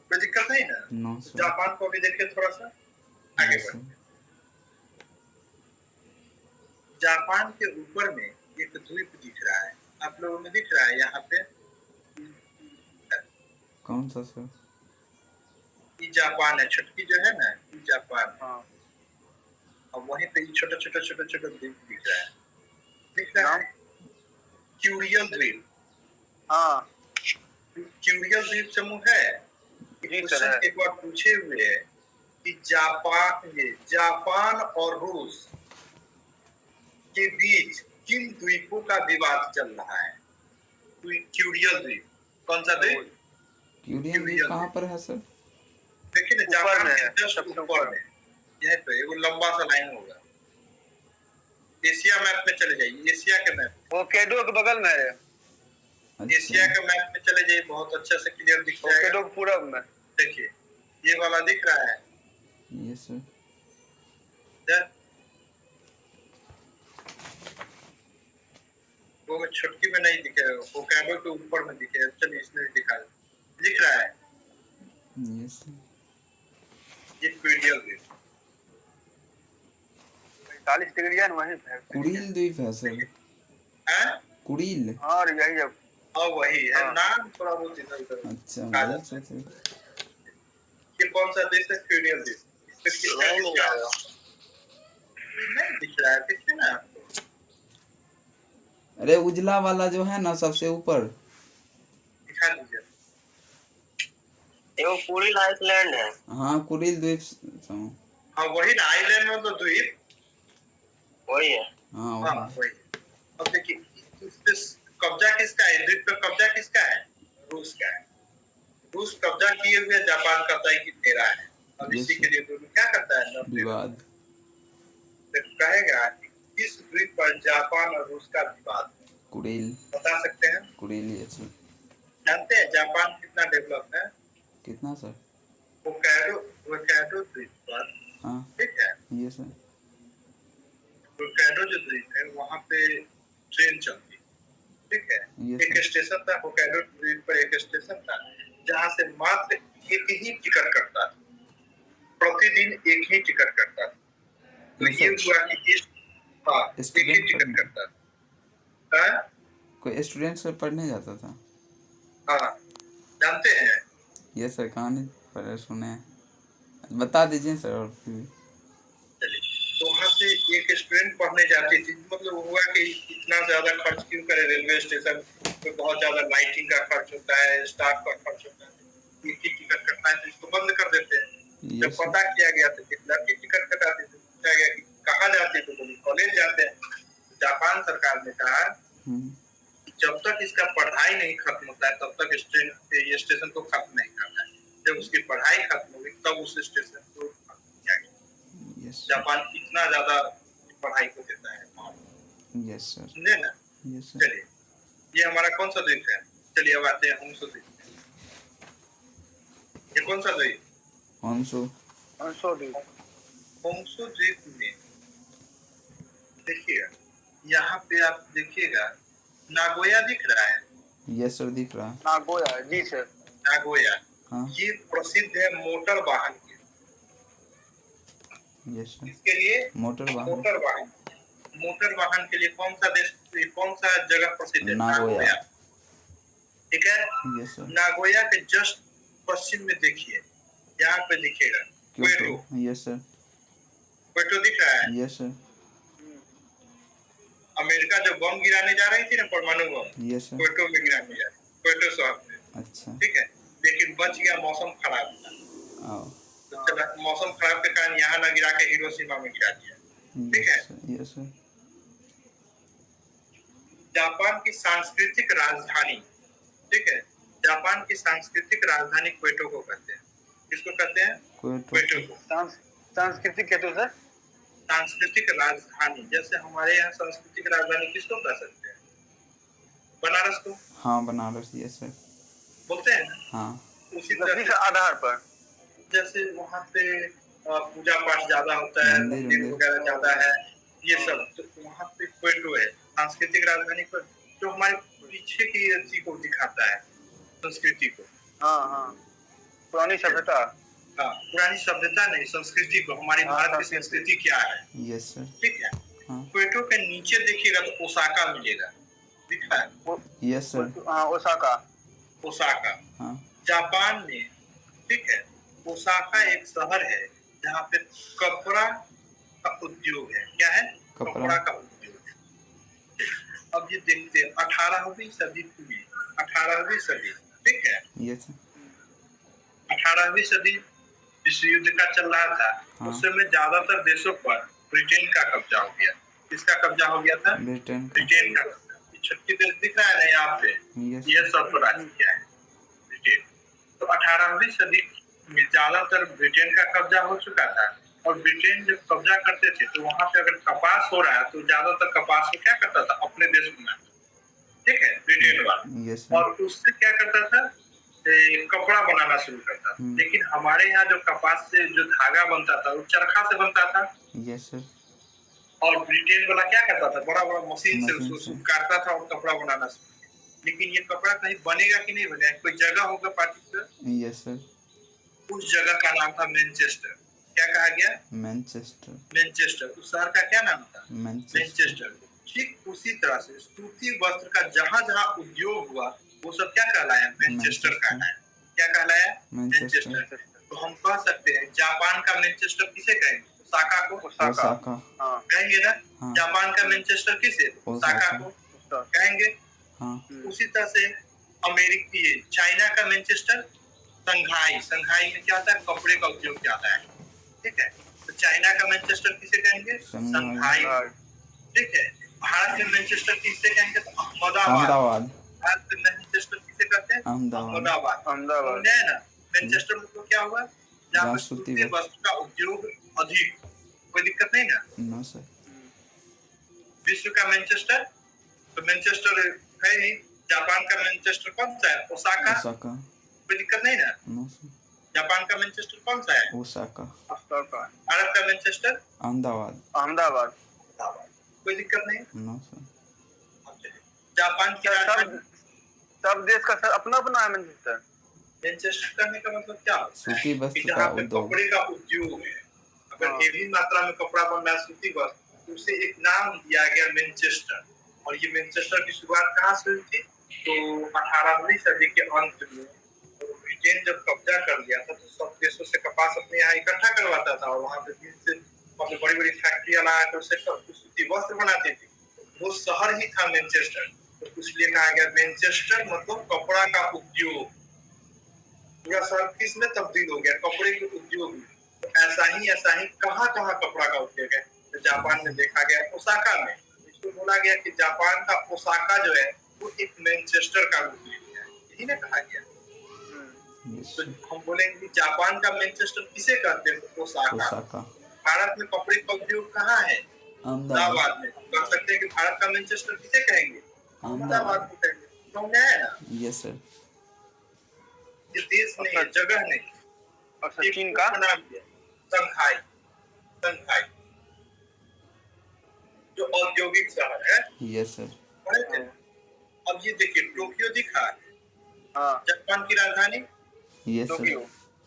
A: कोई दिक्कत नहीं ना।
B: No sir.
A: जापान को भी देखिए थोड़ा सा आगे
B: यस
A: बढ़।
B: सर।
A: जापान के ऊपर में एक द्वीप दिख रहा है, आप लोगों में दिख रहा है यहाँ पे?
B: कौन सा सर?
A: ये जापान है, छुटकी जो है ना ये जापान है।
C: हाँ
A: और वहीं पे छोटा छोटा द्वीप दिख रहा है, दिख रहा है? क्यूरियल द्वीप।
C: हाँ
A: क्यूरियल द्वीप समूह है।
C: जी सर है।
A: एक बार पूछे हुए है कि जापान और रूस के बीच किन द्वीपों का विवाद चल रहा है? क्यूरियल द्वीप कौन सा द्वीप?
B: क्यूरियन द्वीप कहाँ पर है सर?
A: देखिए ना, जापान के जस्ट ऊपर में, यहीं पे वो लंबा सा लाइन होगा। एशिया मैप में चले जाइए, एशिया के मैप,
C: होक्काइडो के बगल में है।
A: एशिया के मैप में चले जाइए, बहुत अच्छे से क्लियर दिख जाएगा।
C: होक्काइडो के पूरब में
A: देखिए ये वाला दिख रहा है।
B: Yes sir.
A: वो छुटकी में नहीं दिखे, होक्काइडो के ऊपर में दिखे। चलिए इसमें दिखा, दिख रहा है।
B: Yes sir.
A: ये क्यूरियल द्वीप
C: 45 डिग्री है वहीं पे।
B: कुरिल द्वीप है सर।
A: है
B: कुरिल।
C: और यही है।
A: और वही है। नाम थोड़ा बहुत इधर उधर।
B: अच्छा वही सर।
A: ये कौन सा देश है? क्यूरियल द्वीप। इस पे कितना नहीं आ रहा, नहीं दिख रहा है, देखिए ना आपको।
B: अरे उजला वाला जो है ना सबसे ऊपर,
A: दिखा दीजिए।
C: वो कुरिल आइलैंड है।
B: हाँ कुरिल द्वीप।
A: हाँ वही ना, आइलैंड में तो द्वीप
C: वही है।
B: हाँ
A: हाँ वही। अब देखिए इस पे कब्जा किसका है? द्वीप पे कब्जा किसका है? रूस का है। रूस कब्जा किए हुए जापान कहता है कि तेरा है। अब इसी के लिए दोनों क्या करता है?
B: विवाद।
A: तो कहेगा कि इस द्वीप पर जापान और रूस का विवाद।
B: कुरिल।
A: बता सकते हैं?
B: Kuril yes sir.
A: जानते हैं जापान कितना डेवलप है?
B: कितना सर?
A: होक्काइडो द्वीप पर,
B: हाँ
A: ठीक है,
B: यस सर।
A: होक्काइडो जो द्वीप है वहाँ पे ट्रेन चलती है, ठीक है। एक स्टेशन था होक्काइडो द्वीप पर, एक स्टेशन था जहाँ से मात्र एक ही टिकट कटता था, प्रतिदिन एक ही टिकट कटता था। तो ये हुआ कि एक ही टिकट कटता था।
B: कोई स्टूडेंट सर पढ़ने जाता था?
A: हाँ जानते हैं?
B: ये सर कहानी पर सुने हैं, बता दीजिए सर। और
A: चलिए, तो वहाँ से एक स्टूडेंट पढ़ने जाती थी। मतलब हुआ कि इतना ज्यादा खर्च क्यों करे? रेलवे स्टेशन पे बहुत ज्यादा लाइटिंग का खर्च होता है, स्टाफ का खर्च होता है, एक ही टिकट कटना है तो इसको बंद कर देते हैं। जब पता किया गया तो एक लड़की टिकट कटाती थी, पूछा गया कि कहाँ जाती तो बोली कॉलेज जाते हैं। जापान सरकार ने कहा जब तक इसका पढ़ाई नहीं खत्म होता है तब तक ये स्टेशन को खत्म नहीं करना है। जब उसकी पढ़ाई खत्म होगी तब उस स्टेशन को खत्म किया गया। जापान इतना ज्यादा पढ़ाई को देता है।
B: Yes sir.
A: समझे ना?
B: Yes sir.
A: चलिए ये हमारा कौन सा द्वीप है? चलिए अब आते हैं होन्शु द्वीप। ये कौन सा द्वीप?
B: होन्शु।
C: होन्शु द्वीप।
A: होन्शु द्वीप में देखिएगा, यहाँ पे आप देखिएगा नागोया दिख रहा है।
B: यस सर दिख रहा है।
C: नागोया जी सर।
A: नागोया
B: हाँ
A: ये प्रसिद्ध है मोटर वाहन के।
B: Yes sir.
A: इसके लिए
B: मोटर
A: वाहन के लिए कौन सा देश, कौन सा जगह प्रसिद्ध है? नागोया। ठीक है।
B: Yes sir.
A: नागोया के जस्ट पश्चिम में देखिए, यहाँ पे दिखेगा क्योटो।
B: Yes sir.
A: क्योटो दिख रहा है?
B: Yes sir.
A: अमेरिका जो बम गिराने जा रही थी ना, परमाणु बम,
B: यस सर।
A: क्योटो में गिराने जा रही, क्योटो शहर में।
B: अच्छा
A: ठीक है, लेकिन बच गया, मौसम खराब था। तो मौसम खराब के कारण यहाँ न गिरा के हिरोशिमा में गिरा दिया। ठीक है।
B: Yes sir.
A: जापान की सांस्कृतिक राजधानी, ठीक है, जापान की सांस्कृतिक राजधानी क्योटो को कहते हैं। किसको कहते हैं? क्योटो को।
C: सांस्कृतिक कहते हैं सर।
A: सांस्कृतिक राजधानी, जैसे हमारे यहाँ सांस्कृतिक राजधानी किसको कह सकते हैं? बनारस को
B: हाँ बनारस, यस सर।
A: बोलते हैं ना।
B: हाँ
A: उसी तरह
C: किस आधार पर?
A: जैसे वहाँ पे पूजा पाठ ज्यादा होता है, मंदिर वगैरह ज्यादा है, ये सब। तो वहाँ पे क्वेटो है सांस्कृतिक राजधानी पर, जो हमारे पीछे की चीज को दिखाता है, संस्कृति को।
C: हाँ हाँ, पुरानी सभ्यता।
A: हाँ, पुरानी सभ्यता नहीं, संस्कृति को, हमारी भारत की संस्कृति क्या है।
B: Yes sir.
A: ठीक है।
B: हाँ
A: क्वेटो के नीचे देखिएगा तो ओसाका मिलेगा, दिखा है?
B: Yes sir.
C: हाँ ओसाका।
A: ओसाका
B: हाँ
A: जापान में, ठीक है। ओसाका एक शहर है जहाँ पे कपड़ा का उद्योग है। क्या है? कपड़ा का उद्योग है। अब ये देखते हैं 18वीं सदी पूरी, 18वीं सदी, ठीक है।
B: Yes sir.
A: 18वीं सदी विश्व युद्ध का चल रहा था।
B: हाँ।
A: उस समय ज्यादातर देशों पर ब्रिटेन का कब्जा हो गया। किसका कब्जा हो गया था?
B: ब्रिटेन
A: का। छठी देश दिख रहा है ना यहाँ पे, ये सब राज्य क्या है? ब्रिटेन। तो 18वीं सदी में ज्यादातर ब्रिटेन का कब्जा हो चुका था, और ब्रिटेन जब कब्जा करते थे तो वहां पे अगर कपास हो रहा है तो ज्यादातर कपास को क्या करता था? अपने देश में, ठीक है, ब्रिटेन वाला। और उससे क्या करता था? कपड़ा बनाना शुरू करता था। लेकिन हमारे यहाँ जो कपास से जो धागा बनता था वो चरखा से बनता था।
B: Yes sir.
A: और ब्रिटेन वाला क्या करता था? बड़ा बड़ा मशीन से उसको काटता था और कपड़ा बनाना शुरू। लेकिन ये कपड़ा कहीं बनेगा कि नहीं बनेगा? कोई जगह होगा पार्टिकुलर।
B: Yes sir.
A: उस जगह का नाम था मैनचेस्टर। क्या कहा गया?
B: मैनचेस्टर।
A: मैनचेस्टर। उस शहर का क्या नाम था?
B: मैनचेस्टर।
A: ठीक उसी तरह से सूती वस्त्र का जहाँ जहाँ उद्योग हुआ वो सब क्या कहलाया? मैनचेस्टर कहलाया। क्या कहलाया? मैनचेस्टर। तो हम कह सकते हैं जापान का मैनचेस्टर किसे कहेंगे? ओसाका को।
B: ओसाका
A: कहेंगे ना। हाँ। जापान का मैनचेस्टर किसे? ओसाका को कहेंगे। हाँ। उसी तरह से अमेरिकी चाइना का मैनचेस्टर संघाई। संघाई में क्या होता है? कपड़े का उद्योग ज्यादा है, ठीक है। तो चाइना का मैनचेस्टर किसे कहेंगे? संघाई, ठीक है। भारत के मैनचेस्टर किसे कहेंगे? तो अहमदाबाद। भारत के मैनचेस्टर किसे कहते हैं? अहमदाबाद। अहमदाबाद है ना। मैनचेस्टर मतलब क्या हुआ? जहाँ पे सूती वस्त्र का उद्योग अधिक। कोई दिक्कत नहीं ना?
B: No sir.
A: विश्व का मैनचेस्टर, तो मैनचेस्टर है ही। जापान का मैनचेस्टर कौन सा है? ओसाका। कोई दिक्कत नहीं ना?
B: No sir.
A: जापान का मैनचेस्टर कौन सा है?
B: ओसाका।
A: भारत का मैनचेस्टर?
C: अहमदाबाद।
A: कोई दिक्कत नहीं?
B: No sir.
A: जापान की राजधानी,
C: सब देश का सर अपना अपना है मैनचेस्टर।
A: मैनचेस्टर करने का मतलब क्या होता है?
B: सूती वस्त्र
A: का उद्योग, कपड़े का उद्योग है। अगर हेवी मात्रा में कपड़ा बन रहा है सूती वस्त्र, तो उसे एक नाम दिया गया मैनचेस्टर। और ये मैनचेस्टर की शुरुआत कहाँ से हुई थी? तो 18वीं सदी के अंत में ब्रिटेन जब कब्जा कर लिया था तो सब देशों से कपास अपने यहाँ इकट्ठा करवाता था, और वहाँ पे बड़ी बड़ी फैक्ट्रियां लगा कर सूती वस्त्र बनाती थी। वो शहर ही था मैनचेस्टर, तो इसलिए कहा गया मैनचेस्टर मतलब कपड़ा का उद्योग। पूरा शहर किस में तब्दील हो गया? कपड़े के उद्योग में। तो ऐसा ही कहाँ कहाँ कपड़ा का उद्योग है? तो जापान में देखा गया, ओसाका में। इसको बोला गया कि जापान का ओसाका जो है वो एक मैनचेस्टर का रूप ले लिया है, यही ना कहा गया। तो हम बोलेंगे जापान का मैनचेस्टर किसे कहते हैं? ओसाका। भारत में कपड़े का उद्योग कहाँ है? अहमदाबाद में। कह सकते हैं कि भारत का मैनचेस्टर किसे कहेंगे? अहमदाबाद को कहेंगे। समझ आया ना? Yes sir. ये देश नहीं है, जगह नहीं।
C: और चीन का
A: नाम दिया संघाई। संघाई जो औद्योगिक शहर है।
B: Yes sir.
A: अब ये देखिए टोक्यो दिखा है।
C: हाँ।
A: जापान की राजधानी?
B: Yes sir.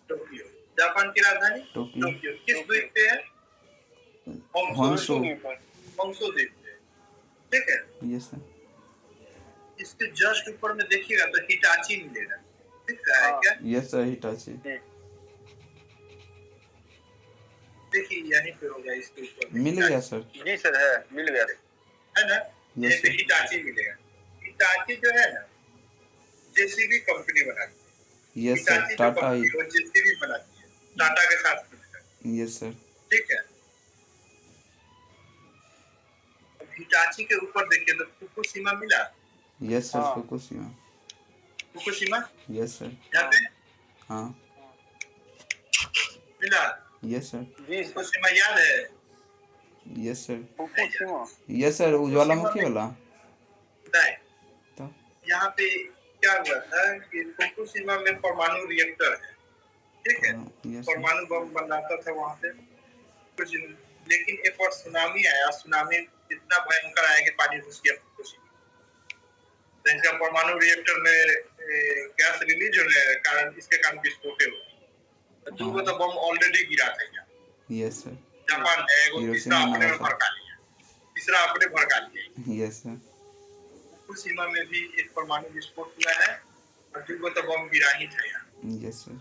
A: टोक्यो। जापान की राजधानी? टोक्यो। किस द्वीप पे है?
B: होन्शु
A: द्वीप पे, ठीक है।
B: Yes sir.
A: इसके जस्ट ऊपर में देखिएगा तो हिटाची मिलेगा, दिख रहा है क्या?
B: Yes sir, Hitachi.
A: देखिए यहीं पे होगा, इसके ऊपर
B: मिल गया सर।
C: जी सर, है मिल गया
A: है ना। ये पे हिटाची मिलेगा। हिटाची जो है ना जेसीबी कंपनी बनाती है।
B: यस सर, टाटा ही
A: जेसीबी बनाती है, टाटा के साथ मिलकर।
B: Yes sir.
A: ठीक है। हिटाची के ऊपर देखिए तो फुकुशिमा मिला।
B: Yes sir, Fukushima. Yes sir.
A: यहाँ पे
B: हाँ
A: मिला।
B: Yes sir.
A: फुकुशिमा याद है?
B: Yes sir,
C: Fukushima.
B: Yes sir, वो ज्वालामुखी वाला।
A: नहीं,
B: तो
A: यहाँ पे क्या हुआ था कि फुकुशिमा में परमाणु रिएक्टर है, ठीक है,
B: यस सर,
A: परमाणु बम बनाता था वहां पे कुछ, लेकिन एक बार सुनामी आया, सुनामी इतना भयंकर आया कि पानी घुस गया फुकुशिमा। तो इसका परमाणु रिएक्टर में गैस रिलीज होने के कारण इसके कारण विस्फोट हुआ। दो तो बम ऑलरेडी गिरा था यहाँ।
B: यस सर,
A: जापान ने एगो तीसरा
B: हिरोशिमा
A: अपने में
B: नागासाकी।
A: भड़का लिया, तीसरा अपने भड़का लिया।
B: यस सर,
A: फुकुशिमा में भी एक परमाणु विस्फोट हुआ है और दो तो बम गिरा ही था यहाँ।
B: यस सर,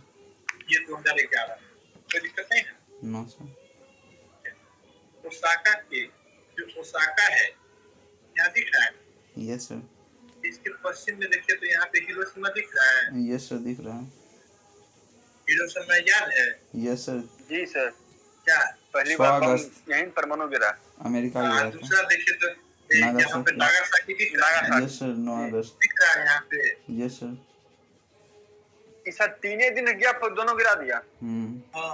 A: ये 2011 में, कोई दिक्कत नहीं है।
B: नो सर,
A: ओसाका के जो ओसाका है यहाँ दिख रहा है,
B: यस सर,
A: इसके पश्चिम में देखिए तो यहाँ पे हिरोशिमा दिख रहा है।
B: यस सर, दिख रहा है।
A: हिरोशिमा याद है?
B: यस सर,
C: जी सर,
A: क्या
C: पहली
B: 6
C: बार बम
B: अगस्त
C: यहीं परमाणु गिरा।
B: अमेरिका गया था।
A: दूसरा देखिए तो यहाँ पे
B: नागासाकी।
A: नागासाकी दिख रहा है,
B: यस सर, 9 अगस्त।
A: दिख रहा है यहाँ पे।
B: यस सर,
C: इस सर 3 दिन गया पर दोनों गिरा दिया।
A: हाँ,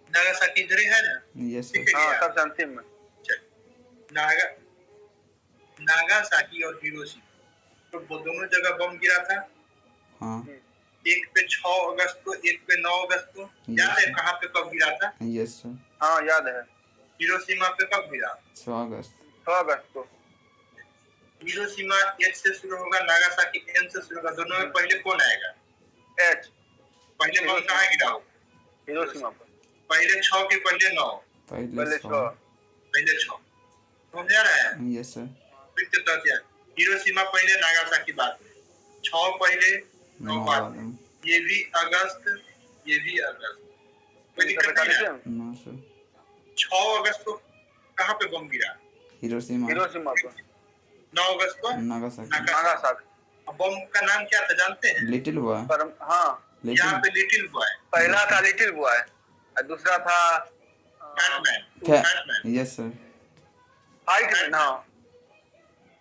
A: नागासाकी इधर ही है ना?
B: यस
A: ठीक
B: सर,
A: है
C: हाँ,
A: क्या?
C: सबसे अंतिम में।
A: चल, नागासाकी और हिरोशिमा तो वो दोनों जगह बम गिरा था।
B: हाँ,
A: एक पे 6 अगस्त को, एक पे 9 अगस्त को। याद है कहाँ पे कब गिरा था?
B: यस सर,
C: हाँ, याद है,
A: हिरोशिमा पे कब गिरा?
B: 6 अगस्त।
C: 6 अगस्त को।
A: हिरोशिमा एच से शुरू होगा, नागासाकी एन से शुरू होगा। दोनों में पहले कौन आएगा?
C: एच।
A: पहले बम कहाँ गिरा होगा?
C: हिरोशिमा पर।
A: पहले 6 के पहले 9?
B: पहले 6।
A: पहले 6 समझ आ रहा है?
B: यस सर,
A: फिर कितना क्या? हिरोशिमा पहले, नागासाकी बाद में। 6 पहले 9 बाद में। ये भी अगस्त, ये भी अगस्त। कोई दिक्कत नहीं है?
B: नो सर,
A: 6 अगस्त को कहाँ पे बम गिरा?
B: हिरोशिमा।
C: हिरोशिमा पर।
A: 9 अगस्त को
B: नागासाकी।
C: नागासाकी।
A: बम का नाम क्या था जानते हैं?
B: Little boy.
C: हाँ,
A: यहाँ पे लिटिल बॉय,
C: पहला था लिटिल बॉय और दूसरा था
A: फैटमैन।
B: यस सर,
C: हाइट मैन। हाँ,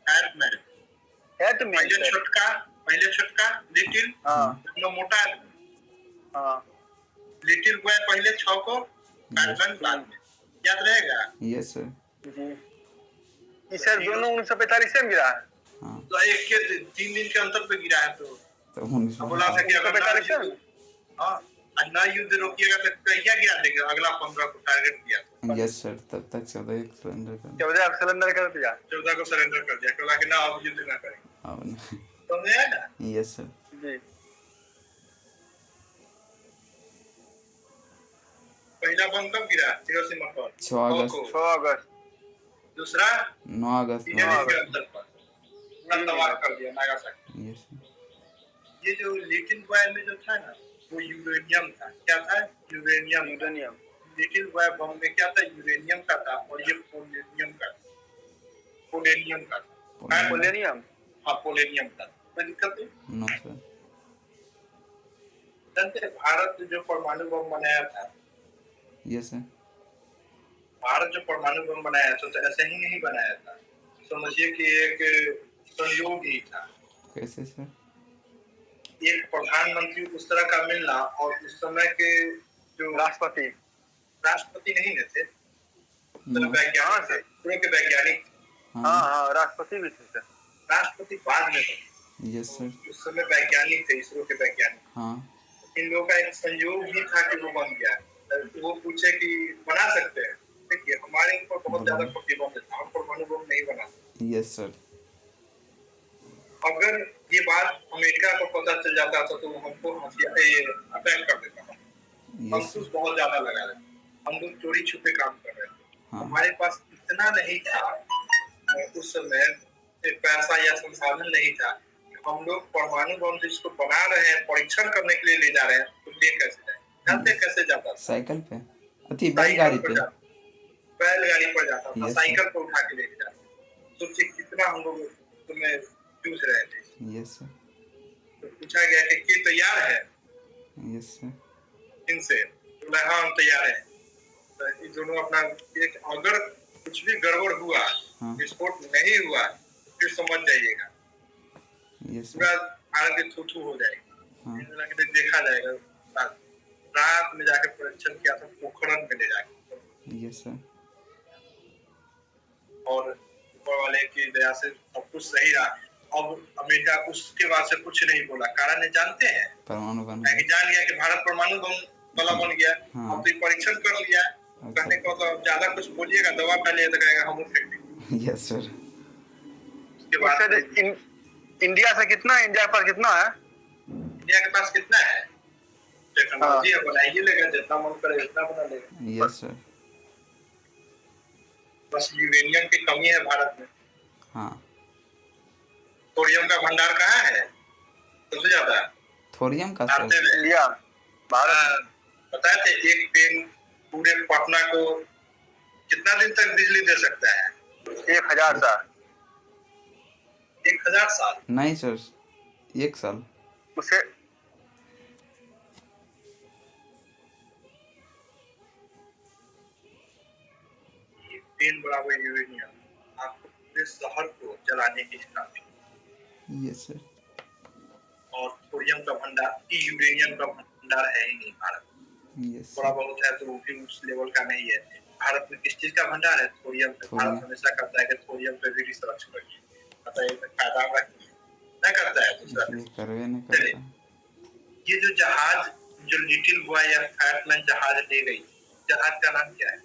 A: फैटमैन
C: हैटमैन।
A: पहले छोटका लिटिल,
C: हाँ,
A: दोनों मोटा आदमी।
C: हाँ,
A: लिटिल बॉय पहले 6 को, फैटमैन बाद में। याद रहेगा?
B: यस सर,
C: जी। ये सर दोनों 1945 में गिरा है।
B: हाँ,
A: तो एक के 3 दिन के अंतर पे गिरा है तो बोला था कि अगर
C: 1945 में।
A: हाँ, ना युद्ध रोकिएगा तो कहिया गिरा देगा। अगला 15 को टारगेट दिया था।
B: यस सर, तब तक 14 एक सरेंडर कर
C: 14 सिलेंडर कर दिया।
A: 14 को सरेंडर कर दिया, बोला कि ना अब युद्ध ना करेंगे।
B: अब नहीं।
A: समझ आया ना?
B: यस सर,
C: जी।
A: पहला बम कब गिरा? हिरोशिमा पर
B: 6 अगस्त।
C: 6 अगस्त।
A: दूसरा
B: 9 अगस्त।
A: 3 दिन के अंतर पर पूरा तबाह कर दिया नागासाकी।
B: यस सर,
A: ये जो लिटिल बॉय में जो था ना, वो यूरेनियम था। क्या था? यूरेनियम। लिटिल बॉय बम में क्या था? यूरेनियम का था और ये पोलेनियम का था। पोलेनियम का था।
C: पोलेनियम।
A: हाँ, पोलेनियम का। कोई दिक्कत नहीं?
B: नो सर,
A: जानते हैं भारत जो परमाणु बम बनाया था,
B: यस सर,
A: भारत जो परमाणु बम बनाया था तो ऐसे ही नहीं बनाया था। समझिए कि एक संयोग ही था।
B: कैसे सर?
A: एक प्रधानमंत्री उस तरह का मिलना और उस समय के जो राष्ट्रपति नहीं थे, वैज्ञानिक थे, पूरे के वैज्ञानिक।
C: हाँ, राष्ट्रपति भी थे।
A: राष्ट्रपति बाद में थे।
B: यस सर,
A: उस समय वैज्ञानिक थे, इसरो के वैज्ञानिक।
B: हाँ,
A: इन लोगों का एक संयोग ही था कि वो बन गया। वो पूछे कि बना सकते हैं, देखिए हमारे ऊपर बहुत ज्यादा प्रतिबंध था, हम परमाणु बम नहीं बना सकते।
B: यस सर,
A: अगर ये बात अमेरिका को पता चल जाता था तो वो हमको अटैक कर देता था। हमको बहुत ज्यादा लगा रहा, हम लोग चोरी छुपे काम कर रहे थे। हमारे पास इतना नहीं था उस समय, पैसा या संसाधन नहीं था। हम लोग परमाणु बम जिसको बना रहे हैं, परीक्षण करने के लिए ले जा रहे हैं, तो ले कैसे जाए? जानते कैसे जाता था?
B: साइकिल पे, अति बैलगाड़ी पे,
A: बैलगाड़ी पर जाता था, साइकिल पर उठा के लेके जाता। सोचिए कितना हम लोग तुम्हें जूझ रहे थे।
B: यस सर,
A: तो पूछा गया कि तैयार है?
B: यस सर,
A: इनसे बोला हाँ हम तैयार हैं। तो ये दोनों अपना एक, अगर कुछ भी गड़बड़ हुआ, विस्फोट नहीं हुआ, फिर समझ जाइएगा पूरा भारत थू हो जाएगी। देखा जाएगा रात में जाके परीक्षण किया था पोखरण में ले जाके।
B: यस सर,
A: और ऊपर वाले की दया से सब कुछ सही रहा। अब अमेरिका उसके बाद से कुछ नहीं बोला, कारण ये जानते हैं,
B: परमाणु बम
A: जान गया कि भारत परमाणु बम वाला बन गया।
B: हाँ।
A: अब तो परीक्षण कर लिया, कहने को तो ज्यादा कुछ बोलिएगा, दवा पहले तो कहेगा हम फेंक देंगे।
B: Yes sir.
A: उसके बाद
C: इंडिया से कितना, इंडिया पर कितना है?
A: इंडिया के पास कितना है टेक्नोलॉजी है, बनाइए लेगा, जितना मन करे उतना बना लेगा।
B: Yes sir.
A: बस यूरेनियम की कमी है भारत में।
B: हाँ।
A: थोरियम का भंडार कहाँ है सबसे ज्यादा?
B: थोरियम का
A: भारत
B: सर?
A: में।
C: इंडिया, भारत।
A: बताए थे एक पेन पूरे पटना को कितना दिन तक बिजली दे सकता है?
C: 1000 साल।
A: 1000 साल
B: नहीं सर, 1 साल।
C: उसे
A: पेन बराबर यूरेनियम आपको पूरे शहर को जलाने की क्षमता।
B: Yes sir.
A: और थोरियम का भंडार, यूरेनियम का भंडार है ही नहीं भारत में।
B: यस
A: थोड़ा बहुत है तो वो भी उस लेवल का नहीं है। भारत में किस चीज का भंडार है? थोरियम पे। भारत हमेशा करता है कि थोरियम पे भी रिसर्च करिए, बताइए फायदा होगा नहीं करता है दूसरा।
B: करवे नहीं करता।
A: ये जो जहाज, जो लिटिल बॉय या फैटमैन जहाज ले गई, जहाज का नाम क्या है?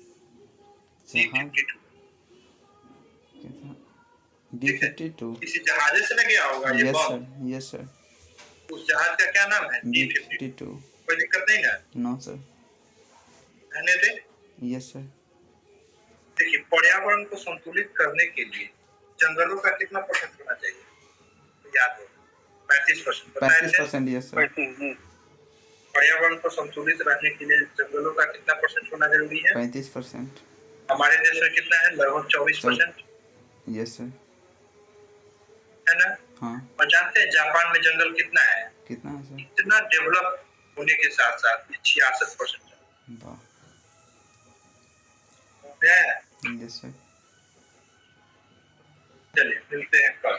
A: D-52।
B: D-52
A: किसी जहाज से लगे होगा ये
B: यस
A: बम।
B: Sir, yes sir.
A: उस जहाज का क्या नाम है? D-52। कोई दिक्कत नहीं ना?
B: No sir.
A: रहने दे।
B: Yes sir.
A: देखिए, पर्यावरण को संतुलित करने के लिए जंगलों का कितना % होना चाहिए? याद हो 35%।
B: 35%। Yes sir.
A: पर्यावरण को संतुलित रहने के लिए जंगलों का कितना % होना जरूरी है?
B: 35%।
A: हमारे देश में कितना है? लगभग 24%।
B: Yes sir.
A: है ना?
B: हाँ।
A: और जानते हैं जापान में जंगल कितना है?
B: कितना है सर?
A: इतना डेवलप होने के साथ साथ 66%।
B: वाह।
A: है।
B: Yes sir.
A: चलिए मिलते हैं कल।